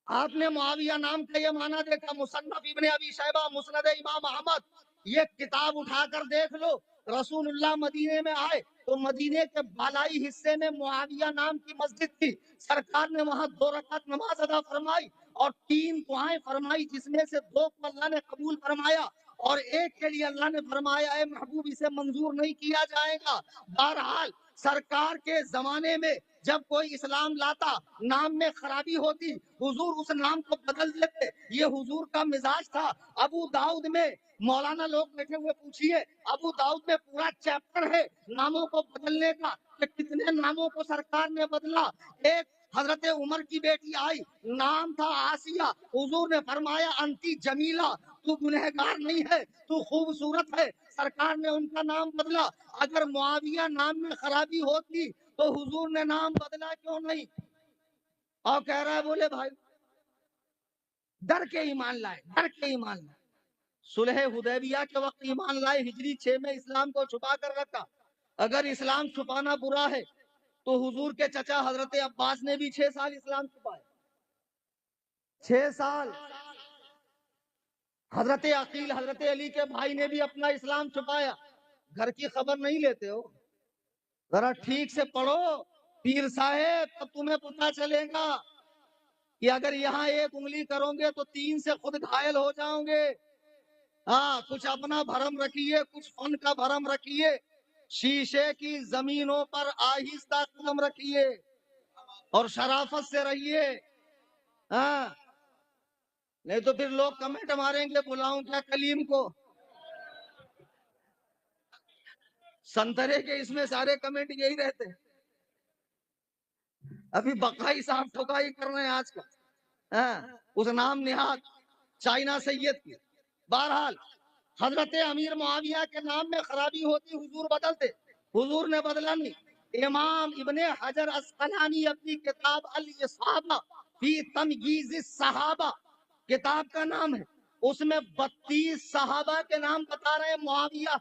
آپ نے معاویہ نام کا یہ معنی دیکھا، مصنف ابن ابی شیبہ، مسند امام احمد، یہ کتاب اٹھا کر دیکھ لو، رسول اللہ مدینے میں آئے تو مدینے کے بالائی حصے میں معاویہ نام کی مسجد تھی. سرکار نے وہاں 2 رکعت نماز ادا فرمائی اور 3 دعائیں فرمائی، جس میں سے 2 کو اللہ نے قبول فرمایا اور ایک کے لیے اللہ نے فرمایا اے محبوب اسے منظور نہیں کیا جائے گا. بہرحال سرکار کے زمانے میں جب کوئی اسلام لاتا نام میں خرابی ہوتی حضور اس نام کو بدل دیتے. یہ حضور کا مزاج تھا. ابو داؤد میں مولانا لوگ بیٹھے ہوئے پوچھیے، ابو داؤد میں پورا چیپٹر ہے ناموں کو بدلنے کا کہ کتنے ناموں کو سرکار نے بدلا. ایک حضرت عمر کی بیٹی آئی، نام تھا آسیہ، حضور نے فرمایا انتی جمیلہ، تو گنہگار نہیں ہے، تو خوبصورت ہے. سرکار نے ان کا نام بدلا. اگر معاویہ نام میں خرابی ہوتی تو حضور نے نام بدلا کیوں نہیں؟ اور کہہ رہا ہے بولے بھائی ڈر کے ایمان لائے، ڈر کے ایمان لائے. صلح حدیبیہ کے وقت ایمان لائے، ہجری 6 میں اسلام کو چھپا کر رکھا. اگر اسلام چھپانا برا ہے تو حضور کے چچا حضرت عباس نے بھی 6 سال اسلام چھپایا. 6 سال. حضرت عقیل حضرت علی کے بھائی نے بھی اپنا اسلام چھپایا. گھر کی خبر نہیں لیتے ہو؟ ذرا ٹھیک سے پڑھو پیر صاحب، تب تمہیں پتہ چلے گا کہ اگر یہاں ایک انگلی کرو گے تو 3 سے خود گھائل ہو جاؤ گے. ہاں کچھ اپنا بھرم رکھیے، کچھ فن کا بھرم رکھیے، شیشے کی زمینوں پر آہستہ قدم رکھیے اور شرافت سے رہیے. ہاں نہیں تو پھر لوگ کمنٹ ماریں گے بلاؤں کیا کلیم کو. سنترے کے اس میں سارے کمنٹ یہی رہتے ہیں. ابھی بقائی صاحب ٹھکائی کر رہے ہیں آج کا. ہاں اس نام نہاد چائنا سید کی. بہرحال حضرت امیر معاویہ کے نام میں خرابی ہوتی حضور بدلتے، حضور نے بدلا نہیں. امام ابن حجر اسقلانی اپنی کتاب الاصابہ فی تمییز الصحابہ کتاب کا نام ہے، اس میں 32 صحابہ کے نام بتا رہے ہیں. معاویہ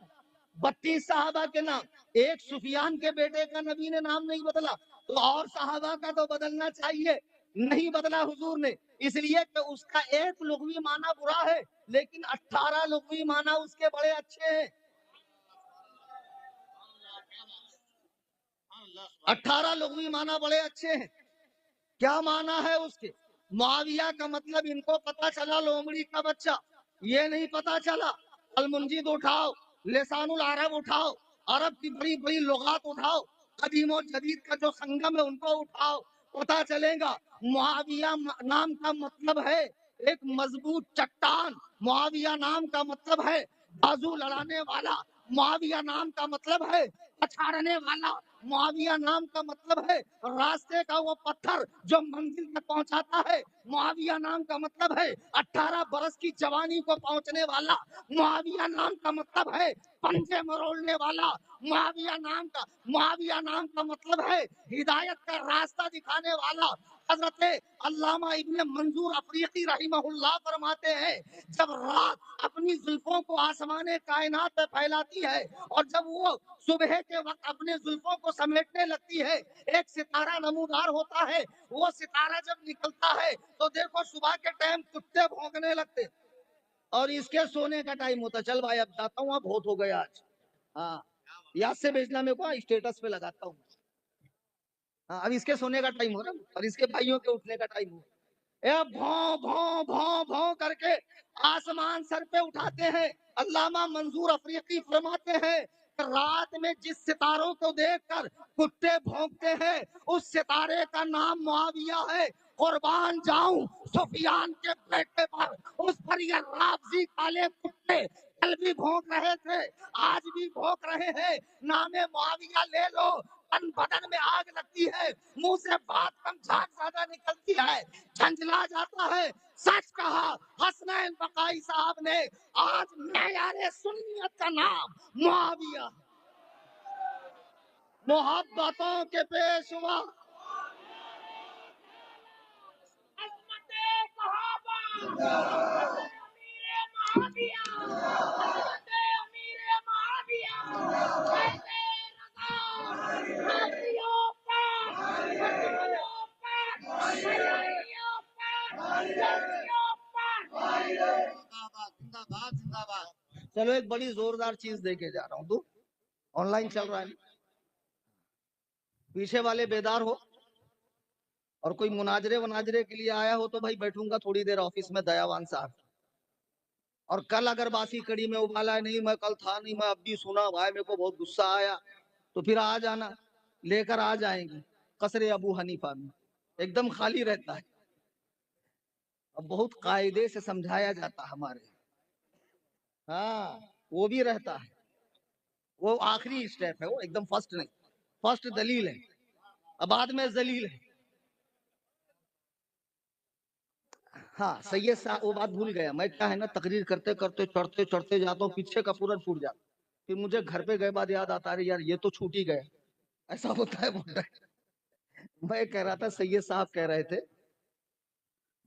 32 صحابہ کے نام. ایک سفیان کے بیٹے کا نبی نے نام نہیں بدلا تو اور صحابہ کا تو بدلنا چاہیے. نہیں بدلا حضور نے، اس لیے کہ اس کا ایک لغوی معنی برا ہے لیکن 18 لغوی معنی اس کے بڑے اچھے ہیں. 18 لغوی معنی بڑے اچھے ہیں. کیا معنی ہے اس کے؟ معاویہ کا مطلب ان کو پتا چلا لومڑی کا بچہ، یہ نہیں پتا چلا. المنجد اٹھاؤ، لسان العرب اٹھاؤ، عرب کی بڑی بڑی لغات اٹھاؤ، قدیم و جدید کا جو سنگم ہے ان کو اٹھاؤ، پتا چلے گا. معاویہ نام کا مطلب ہے ایک مضبوط چٹان. معاویہ نام کا مطلب ہے بازو لڑانے والا. معاویہ نام کا مطلب ہے پچھاڑنے والا. معاویہ نام کا مطلب ہے راستے کا وہ پتھر جو منزل تک پہنچاتا ہے. معاویہ نام کا مطلب ہے 18 برس کی جوانی کو پہنچنے والا. معاویہ نام کا مطلب ہے پنجے مروڑنے والا. معاویہ نام کا مطلب ہے ہدایت کا راستہ دکھانے والا. حضرت علامہ ابن منظور افریقی رحمہ اللہ فرماتے ہیں جب رات اپنی زلفوں کو آسمان کائنات میں پھیلاتی ہے اور جب وہ صبح کے وقت اپنے زلفوں کو سمیٹنے لگتی ہے ایک ستارہ نمودار ہوتا ہے. وہ ستارہ جب نکلتا ہے تو دیکھو صبح کے ٹائم کتے بھونکنے لگتے اور اس کے سونے کا ٹائم ہوتا. چل بھائی اب جاتا ہوں، اب بہت ہو گیا آج. ہاں یاد سے بھیجنا میرے کو، اسٹیٹس پہ لگاتا ہوں. ہاں اب اس کے سونے کا ٹائم ہو رہا اور اس کے بھائیوں کے اٹھنے کا ٹائم ہو. بھوں بھوں بھوں بھوں کر کے آسمان سر پہ اٹھاتے ہیں. علامہ منظور افریقی فرماتے ہیں رات میں جس ستاروں کو دیکھ کر کتے بھونکتے ہیں اس ستارے کا نام معاویہ ہے. قربان جاؤں سفیان کے بیٹے پر، اس پر یہ رافضی کالے کتے کل بھی بھونک رہے تھے، آج بھی بھونک رہے ہیں. نام معاویہ لے لو، بدن میں آگ لگتی ہے، منہ سے بات کم جھاگ زیادہ نکلتی ہے، جھنجلا جاتا ہے. سچ کہا حسنین بقائی صاحب نے، آج معیار سنیت کا نام معاویہ. محبتوں کے پیشوا چلو ایک بڑی زوردار چیز دے کے جا رہا ہوں. تو آن لائن چل رہا ہے. پیچھے والے بیدار ہو, اور کوئی مناظرے کے لیے آیا ہو تو بھائی بیٹھوں گا تھوڑی دیر آفس میں دیاوان صاحب. اور کل اگر باسی کڑی میں ابالا ہے, نہیں میں کل تھا نہیں, میں اب بھی سنا بھائی میرے کو بہت غصہ آیا, تو پھر آ جانا, لے کر آ جائیں گے. قصر ابو حنیفہ میں ایک دم خالی رہتا ہے. اب بہت قاعدے سے سمجھایا جاتا ہمارے, ہاں وہ بھی رہتا ہے. وہ آخری اسٹیپ ہے, وہ ایک دم فرسٹ نہیں. فرسٹ دلیل ہے, اب بعد میں ذلیل ہے. ہاں سید صاحب وہ بات بھول گیا میں, کیا ہے نا تقریر کرتے کرتے چڑھتے جاتا ہوں, پیچھے کا پورا چھوٹ جاتا. پھر مجھے گھر پہ گئے بعد یاد آتا ہے یار یہ تو چھوٹ ہی گیا. ایسا ہوتا ہے بولتا ہے. میں کہہ رہا تھا سید صاحب کہہ رہے تھے,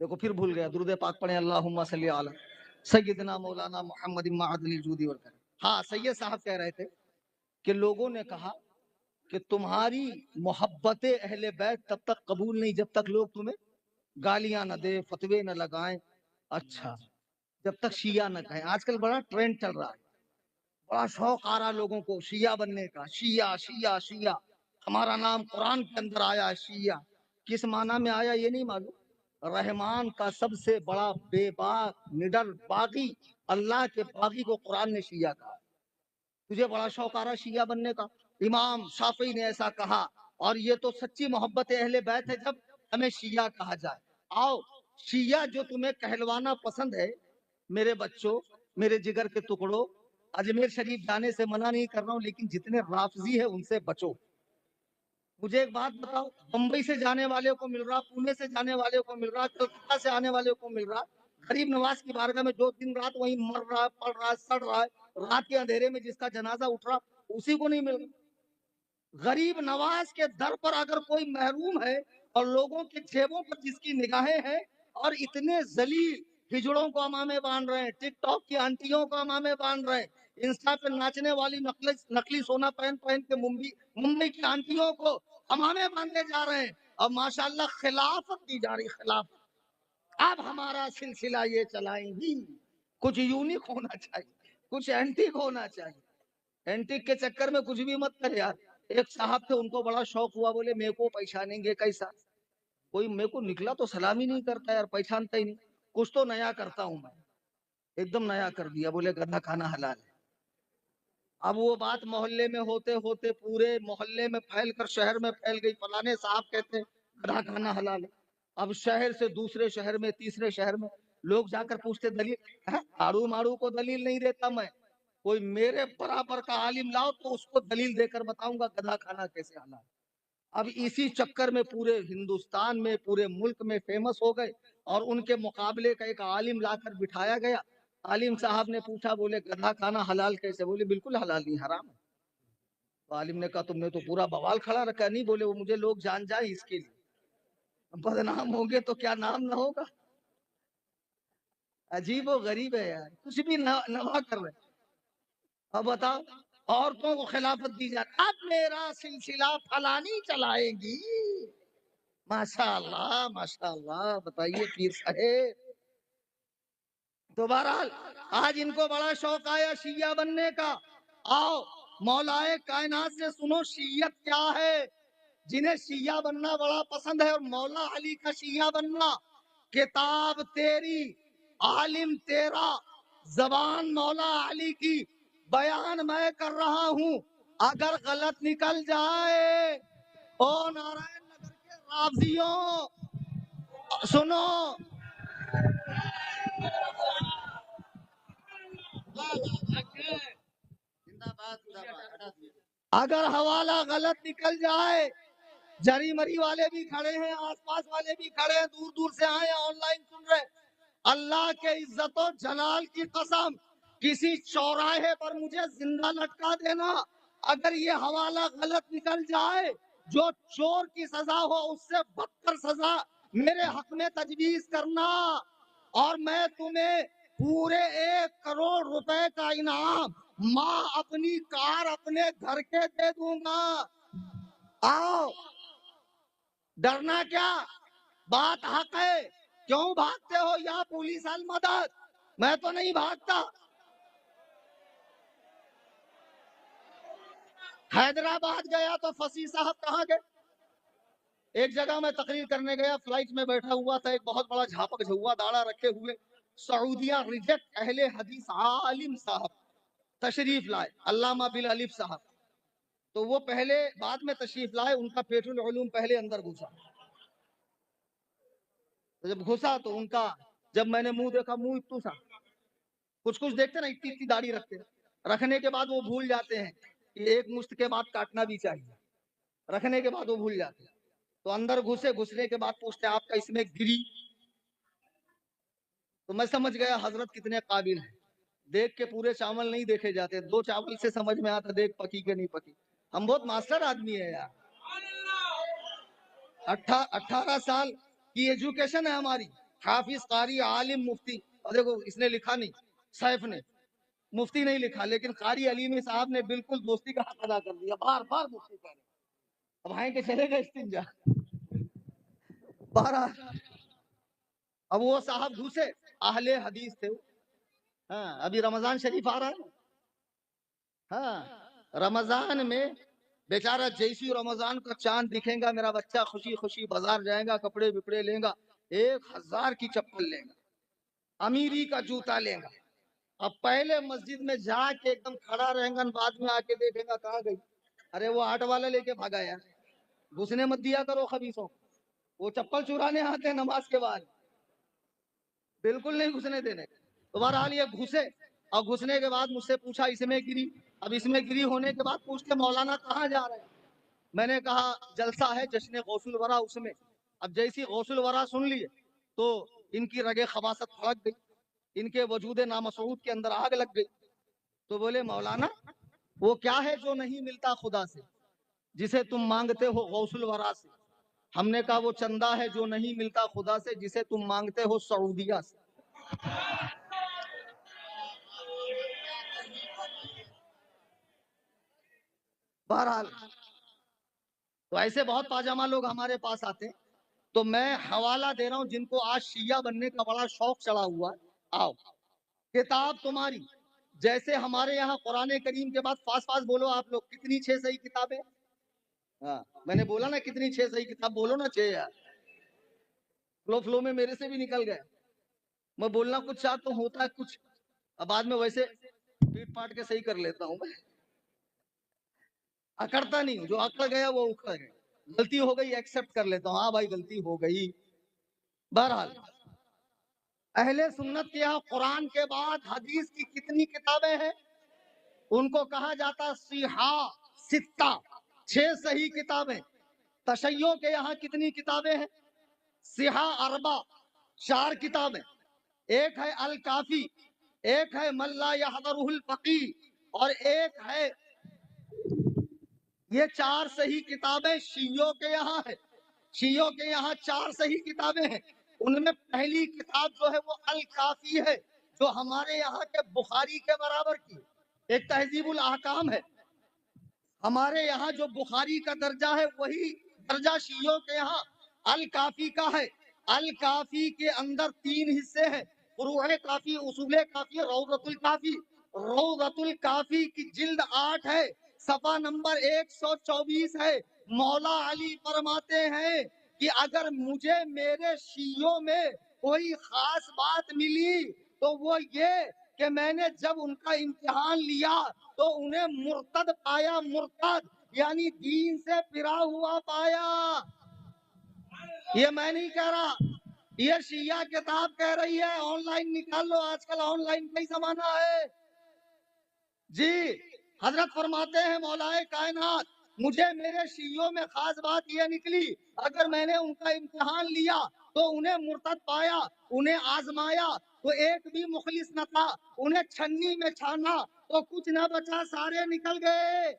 دیکھو پھر بھول گیا, درود پاک پڑھیں اللہم صلی علی سیدنا مولانا محمد معدن الجودی والکرم. ہاں سید صاحب کہہ رہے تھے کہ لوگوں نے کہا کہ تمہاری محبت اہل بیت تب تک قبول نہیں جب تک لوگ تمہیں گالیاں نہ دے, فتوے نہ لگائیں. اچھا جب تک شیعہ نہ کہیں. آج کل بڑا ٹرینڈ چل رہا ہے, بڑا شوق آ رہا لوگوں کو شیعہ بننے کا. شیعہ شیعہ شیعہ, ہمارا نام قرآن کے اندر آیا شیعہ. کس معنی میں آیا یہ نہیں معلوم. رحمان کا سب سے بڑا بے باک نڈر باغی, اللہ کے باغی کو قرآن نے شیعہ کہا. تجھے بڑا شوق آ رہا شیعہ بننے کا. امام شافعی نے ایسا کہا, اور یہ تو سچی محبت اہل بیت ہے جب ہمیں شیعہ کہا جائے. آؤ شیعہ جو تمہیں کہلوانا پسند ہے, میرے بچوں میرے جگر کے ٹکڑوں, اجمیر شریف جانے سے منع نہیں کر رہا ہوں, لیکن جتنے رافضی ہیں ان سے بچو. مجھے ایک بات بتاؤ, بمبئی سے جانے والے کو مل رہا, پونے سے جانے والے کو مل رہا, کلکتہ سے آنے والے کو مل رہا, غریب نواز کی بارگاہ میں جو دن رات وہیں مر رہا ہے, پڑ رہا ہے, سڑ رہا ہے, رات کے اندھیرے میں جس کا جنازہ اٹھ رہا اسی کو نہیں مل رہا. غریب نواز کے در پر اگر کوئی محروم ہے, اور لوگوں کے جیبوں پر جس کی نگاہیں ہیں, اور اتنے ذلیل ہجڑوں کو امامے باندھ رہے ہیں, ٹک ٹاک کی آنٹیوں کو امامے باندھ رہے ہیں, انسٹا پہ ناچنے والی نقلی سونا پہن کے ممبئی کی آنٹیوں کو امامے باندھے جا رہے ہیں, اور ماشاءاللہ خلافت دی جا رہی. خلافت اب ہمارا سلسلہ یہ چلائیں گی, کچھ یونیک ہونا چاہیے, کچھ اینٹیک ہونا چاہیے. اینٹیک کے چکر میں کچھ بھی مت کر یار. ایک صاحب تھے, ان کو بڑا شوق ہوا, بولے میرے کو پہچانیں گے کیسا. کوئی میرے کو نکلا تو سلام ہی نہیں کرتا یار, پہچانتا ہی نہیں. کچھ تو نیا کرتا ہوں میں, ایک دم نیا کر دیا, بولے گدھا کھانا حلال ہے. اب وہ بات محلے میں ہوتے ہوتے پورے محلے میں پھیل کر شہر میں پھیل گئی, فلانے صاحب کہتے ہیں گدھا کھانا حلال ہے. اب شہر سے دوسرے شہر میں, تیسرے شہر میں لوگ جا کر پوچھتے دلیل. آڑو ماڑو کو دلیل نہیں دیتا میں, کوئی میرے برابر کا عالم لاؤ تو اس کو دلیل دے کر بتاؤں گا گدھا کھانا کیسے حلال. اب اسی چکر میں پورے ہندوستان میں, پورے ملک میں فیمس ہو گئے, اور ان کے مقابلے کا ایک عالم لا کر بٹھایا گیا. عالم صاحب نے پوچھا, بولے گدھا کھانا حلال کیسے؟ بولے بالکل حلال نہیں, حرام ہے. تو عالم نے کہا تم نے تو پورا بوال کھڑا رکھا. نہیں, بولے وہ مجھے لوگ جان جائیں اس کے لیے, بدنام ہوں گے تو کیا نام نہ ہوگا. عجیب و غریب ہے یار, کچھ بھی نوا کر رہے. اب بتاؤ, عورتوں کو خلافت دی جائے, اب میرا سلسلہ فلانی چلائے گی. ماشاء اللہ, بتائیے پیر صاحب. تو بہرحال آج ان کو بڑا شوق آیا شیعہ بننے کا. آؤ مولائے کائنات سے سنو شیعت کیا ہے. جنہیں شیعہ بننا بڑا پسند ہے, اور مولا علی کا شیعہ بننا, کتاب تیری, عالم تیرا, زبان مولا علی کی, بیان میں کر رہا ہوں. اگر غلط نکل جائے, او نارائن نگر کے رافضیوں سنو, اگر حوالہ غلط نکل جائے, جری مری والے بھی کھڑے ہیں, آس پاس والے بھی کھڑے ہیں, دور دور سے آئے ہیں, آن لائن سن رہے. اللہ کے عزت و جلال کی قسم, کسی چوراہے پر مجھے زندہ لٹکا دینا. اگر یہ حوالہ غلط نکل جائے, جو چور کی سزا ہو اس سے بدتر سزا میرے حق میں تجویز کرنا, اور میں تمہیں پورے 1 کروڑ روپے کا انعام ماں اپنی کار اپنے گھر کے دے دوں گا. آؤ, ڈرنا کیا, بات حق ہے. کیوں بھاگتے ہو یا پولیس المدد؟ میں تو نہیں بھاگتا. حیدرآباد گیا تو فصیح صاحب کہاں گئے؟ ایک جگہ میں تقریر کرنے گیا، فلائٹ میں بیٹھا ہوا تھا، ایک بہت بڑا جھاپک جھوا داڑا رکھے ہوئے سعودیہ ریجیکٹ اہل حدیث عالم صاحب تشریف لائے، علامہ بالالف صاحب. تو وہ پہلے بعد میں تشریف لائے، ان کا پیٹ العلوم پہلے اندر گھسا. تو جب گھسا تو ان کا، جب میں نے منہ دیکھا، منہ اتو سا، کچھ دیکھتے نا اتنی اتنی داڑھی رکھتے ہیں، رکھنے کے بعد وہ بھول جاتے ہیں کہ ایک مشت کے بعد کاٹنا بھی چاہیے، رکھنے کے بعد وہ بھول جاتے ہیں. تو اندر گھسے، گھسنے کے بعد پوچھتے آپ کا اس میں گری؟ تو میں سمجھ گیا حضرت کتنے قابل ہیں. دیکھ کے پورے چاول نہیں دیکھے جاتے، 2 چاول سے سمجھ میں آتا دیکھ پکی کہ نہیں پکی. ہم بہت ماسٹر آدمی ہے یار. 18 سال کی ایجوکیشن ہے ہماری، حافظ، قاری، عالم، مفتی. اور دیکھو اس نے لکھا نہیں، سیف نے مفتی نہیں لکھا، لیکن قاری علیمی صاحب نے بالکل دوستی کا حق ادا کر دیا، بار بار مفتی کہہ رہے. اب آئیں کہ چلے گا استنجا. 12 اب وہ صاحب گھسے، اہل حدیث تھے. ہاں ابھی رمضان شریف آ رہا ہے. ہاں رمضان میں بیچارہ جیسی رمضان کا چاند دکھے گا، میرا بچہ خوشی خوشی بازار جائے گا، کپڑے بپڑے لے گا، 1000 کی چپل لے گا، امیری کا جوتا لے گا. اب پہلے مسجد میں جا کے ایک دم کھڑا رہے گا، بعد میں آ کے دیکھے گا کہاں گئی. ارے وہ 8 والا لے کے بھاگا یار. گھسنے مت دیا کرو خبیثوں، وہ چپل چرانے آتے ہیں نماز کے بعد، بالکل نہیں گھسنے دینے. تو بہرحال یہ گھسے، اور گھسنے کے بعد مجھ سے پوچھا اس میں گری. اب اس میں گری ہونے کے بعد پوچھتے مولانا کہاں جا رہے ہیں؟ میں نے کہا جلسہ ہے جشن غوث الورا، اس میں. اب جیسی غوث الورا سن لیے تو ان کی رگے خباثت پھڑک گئی، ان کے وجود نامسعود کے اندر آگ لگ گئی. تو بولے مولانا وہ کیا ہے جو نہیں ملتا خدا سے، جسے تم مانگتے ہو غوث الورا سے؟ ہم نے کہا وہ چندہ ہے جو نہیں ملتا خدا سے، جسے تم مانگتے ہو سعودیہ سے. بہرحال تو ایسے بہت پاجامہ لوگ ہمارے پاس آتے ہیں. تو میں حوالہ دے رہا ہوں جن کو آج شیعہ بننے کا بڑا شوق چڑھا ہوا ہے. آؤ کتاب تمہاری، جیسے ہمارے یہاں قرآن کریم کے بعد فاس فاس بولو آپ لوگ، کتنی 6 صحیح کتابیں؟ ہاں میں نے بولا نا کتنی 6 صحیح کتاب، بولو نا 6 یار. فلو میں میرے سے بھی نکل گئے. میں بولنا کچھ چاہتا تو ہوتا ہے کچھ، اب بعد میں ویسے پیٹ پاٹ کے صحیح کر لیتا ہوں میں، اکڑتا نہیں ہوں. جو اکڑ گیا وہ اکڑ گیا، غلطی ہو گئی ایکسپٹ کر لیتا ہوں، ہاں بھائی غلطی ہو گئی. بہرحال اہل سنت کے یہاں قرآن کے بعد حدیث کی کتنی کتابیں ہیں؟ ان کو کہا جاتا صحاح ستہ، 6 صحیح کتابیں. تشیع کے یہاں کتنی کتابیں ہیں؟ صحاح اربع، 4 کتابیں. ایک ہے الکافی، ایک ہے من لا یحضرہ الفقیہ، اور ایک ہے، یہ 4 صحیح کتابیں شیعوں کے یہاں ہے. شیعوں کے یہاں 4 صحیح کتابیں ہیں. ان میں پہلی کتاب جو ہے وہ الکافی ہے، جو ہمارے یہاں کے بخاری کے برابر کی. ایک تہذیب الاحکام ہے. ہمارے یہاں جو بخاری کا درجہ ہے وہی درجہ شیعوں کے یہاں الکافی کا ہے. الکافی کے اندر 3 حصے ہیں، فروع کافی، اصول کافی، روضۃ الکافی. روضۃ الکافی کی جلد 8 ہے، صفحہ نمبر 124 ہے. مولا علی فرماتے ہیں کہ اگر مجھے میرے شیعوں میں کوئی خاص بات ملی تو وہ یہ کہ میں نے جب ان کا امتحان لیا تو انہیں مرتد پایا. مرتد یعنی دین سے پھرا ہوا پایا. یہ میں نہیں کہہ رہا، یہ شیعہ کتاب کہہ رہی ہے. آن لائن نکال لو، آج کل آن لائن کا ہی زمانہ ہے. جی حضرت فرماتے ہیں مولائے کائنات مجھے میرے شیعوں میں خاص بات یہ نکلی، اگر میں نے ان کا امتحان لیا تو انہیں مرتد پایا، انہیں آزمایا تو ایک بھی مخلص نہ تھا، انہیں چھنی میں چھانا تو کچھ نہ بچا، سارے نکل گئے.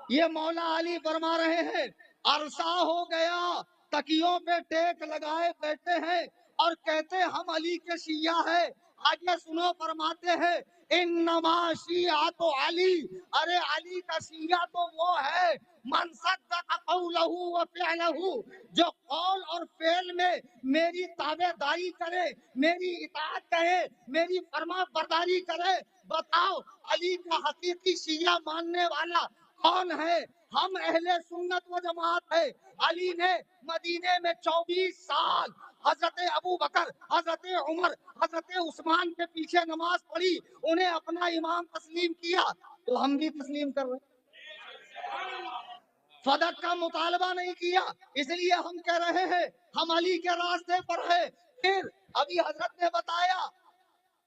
یہ مولا علی فرما رہے ہیں عرصہ ہو گیا تکیوں پہ ٹیک لگائے بیٹھے ہیں اور کہتے ہم علی کے شیعہ ہیں. آگے سنو، فرماتے ہیں انما شیعۃ علی، ارے علی کا شیعہ تو وہ ہے من صدق قولہ و فعلہ، جو قول اور فعل میں میری تابع داری کرے، میری اطاعت کرے، میری فرما برداری کرے. بتاؤ علی کا حقیقی شیعہ ماننے والا کون ہے؟ ہم اہل سنت و جماعت ہے۔ علی نے مدینے میں 24 سال حضرت ابو بکر، حضرت عمر، حضرت عثمان کے پیچھے نماز پڑھی، انہیں اپنا امام تسلیم کیا، تو ہم بھی تسلیم کر رہے ہیں۔ فدق کا مطالبہ نہیں کیا، اس لیے ہم کہہ رہے ہیں ہم علی کے راستے پر ہیں۔ پھر ابھی حضرت نے بتایا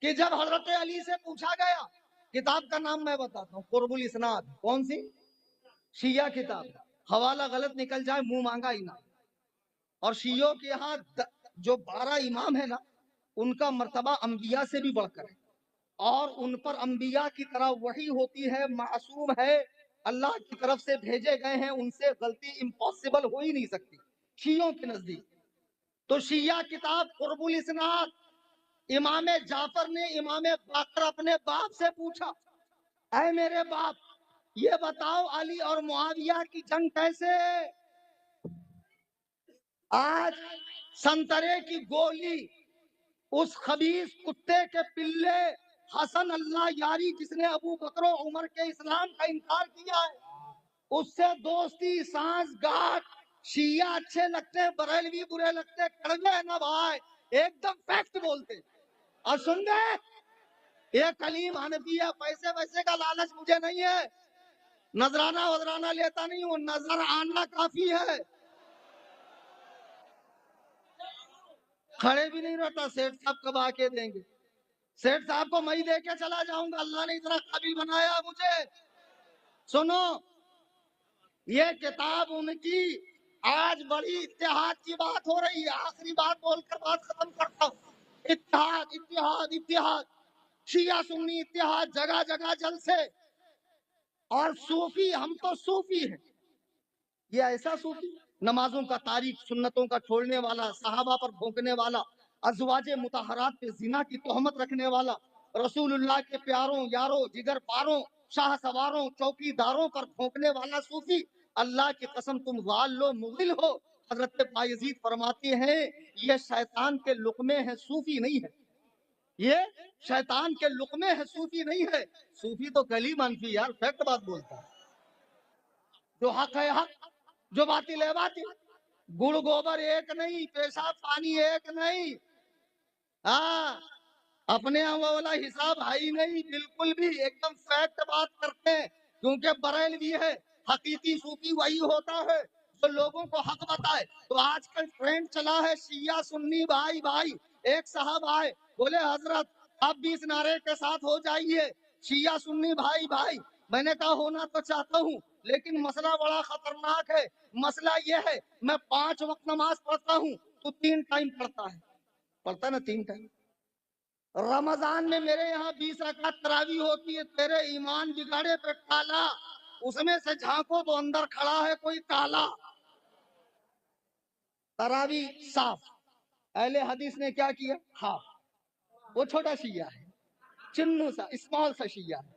کہ جب حضرت علی سے پوچھا گیا، کتاب کا نام میں بتاتا ہوں، قرب الاسناد، کون سی؟ شیعہ کتاب، حوالہ غلط نکل جائے منہ مانگا انعام۔ اور شیعوں کے یہاں جو 12 امام ہے نا، ان کا مرتبہ انبیاء سے بھی بڑھ کر ہے، اور ان پر انبیاء کی طرح وحی ہوتی ہے، معصوم ہے، اللہ کی طرف سے بھیجے گئے ہیں، ان سے غلطی امپاسبل ہو ہی نہیں سکتی شیعوں کے نزدیک۔ تو شیعہ کتاب قرب الاسناد، امام جعفر نے امام باقر اپنے باپ سے پوچھا، اے میرے باپ، یہ بتاؤ علی اور معاویہ کی جنگ کیسے؟ آج سنترے کی گولی اس خبیث کتے کے پلے حسن اللہ یاری، جس نے ابو بکر و عمر کے اسلام کا انکار کیا ہے، اس سے دوستی سانس گاٹ۔ شیعہ اچھے لگتے، بریلوی برے لگتے، کڑوے نہ بھائی، ایک دم فیکٹ بولتے۔ اور سن دے، یہ کلیم حنفی ہے، پیسے ویسے کا لالچ مجھے نہیں ہے، نذرانہ وذرانہ لیتا نہیں ہوں، نظر آنا کافی ہے۔ کھڑے بھی نہیں رہتا، سیٹھ صاحب کب آ کے دیں گے؟ سیٹھ صاحب کو میں ہی دے کے چلا جاؤں گا، اللہ نے اتنا قابل بنایا مجھے۔ سنو، یہ کتاب ان کی، آج بڑی اتحاد کی بات ہو رہی ہے، آخری بات بول کر بات ختم کرتا ہوں۔ اتحاد اتحاد اتحاد، شیعہ سنی اتحاد، جگہ جگہ جلسے، اور صوفی، ہم تو صوفی ہیں۔ یہ ایسا صوفی نمازوں کا تاریخ، سنتوں کا چھوڑنے والا، صحابہ پر بھونکنے والا، ازواج مطہرات پہ زنا کی تہمت رکھنے والا، رسول اللہ کے پیاروں، یاروں، جگر پاروں، شاہ سواروں، چوکی داروں پر بھونکنے والا صوفی، اللہ کی قسم تم غال و مغل ہو۔ حضرت بایزید فرماتے ہیں یہ شیطان کے لقمے ہیں، صوفی نہیں ہے۔ یہ شیطان کے لقمے ہیں، صوفی نہیں ہے۔ صوفی تو کلیم منفی، یار فیکٹ بات بولتا ہے، جو حق ہے حق، جو باطل ہے باطل، گڑ گوبر ایک نہیں، پیشاب پانی ایک نہیں، ہاں اپنے والا حساب ہے ہی نہیں، بالکل بھی، ایک دم فیکٹ بات کرتے ہیں، کیونکہ بریلوی ہے، حقیقی صوفی وہی ہوتا ہے جو لوگوں کو حق بتائے۔ تو آج کل ٹرینڈ چلا ہے شیعہ سنی بھائی بھائی۔ ایک صاحب آئے، بولے حضرت آپ بھی اس نعرے کے ساتھ ہو جائیے، شیعہ سنی بھائی بھائی۔ میں نے کہا ہونا تو چاہتا ہوں، لیکن مسئلہ بڑا خطرناک ہے۔ مسئلہ یہ ہے میں 5 وقت نماز پڑھتا ہوں، تو 3 ٹائم پڑھتا ہے، پڑھتا نا 3 ٹائم۔ رمضان میں میرے یہاں 20 رکعت تراویح ہوتی ہے، تیرے ایمان بگاڑے پہ کالا، اس میں سے جھانکو تو اندر کھڑا ہے کوئی کالا۔ تراویح صاف، اہل حدیث نے کیا کیا؟ ہاں، وہ چھوٹا شیعہ ہے، چنو سا، اسمال سا شیعہ ہے،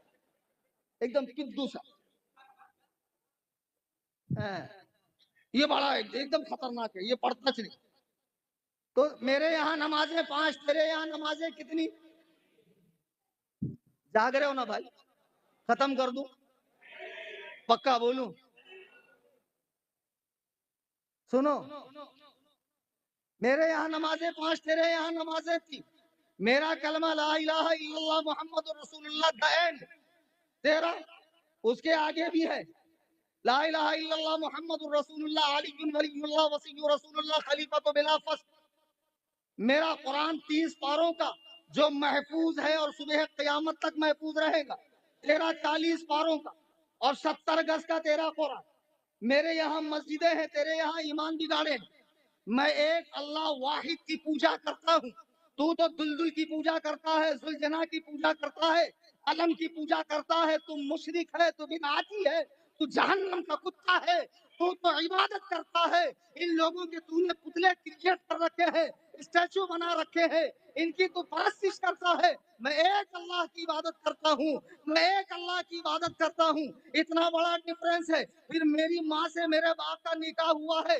ایک دم کدو سا، یہ بڑا ایک دم خطرناک ہے، یہ پڑھتا چ نہیں۔ تو میرے یہاں نمازیں 5، تیرے یہاں نمازیں کتنی؟ جاگ رہے ہو نا بھائی؟ ختم کر دوں؟ پکا بولوں؟ سنو، میرے یہاں نمازیں 5، تیرے یہاں نمازیں 3۔ میرا کلمہ لا الہ الا اللہ محمد رسول اللہ دا اینڈ، تیرا اس کے آگے بھی ہے، لا الہ الا اللہ محمد رسول اللہ علی ولی اللہ وصی رسول اللہ خلیفۃ بلا فصل۔ میرا قرآن 30 پاروں کا جو محفوظ ہے اور صبح قیامت تک محفوظ رہے گا، تیرا 40 پاروں کا اور 70 گز کا تیرا قرآن۔ میرے یہاں مسجدیں ہیں، تیرے یہاں ایمان بگاڑے ہیں۔ میں ایک اللہ واحد کی پوجا کرتا ہوں، تو دلدل کی پوجا کرتا ہے، ذوالجناح کی پوجا کرتا ہے، علم کی پوجا کرتا ہے، تو مشرک ہے، تو بدعتی ہے، تو جہنم کا کتا ہے، تو عبادت کرتا ہے۔ ان لوگوں کے تو نے پتلے کرکٹ کر رکھے ہیں، اسٹیچو بنا رکھے ہیں، ان کی تو پرستش کرتا ہے۔ میں ایک اللہ کی عبادت کرتا ہوں، میں ایک اللہ کی عبادت کرتا ہوں، اتنا بڑا ڈفرنس ہے۔ پھر میری ماں سے میرے باپ کا نکاح ہوا ہے،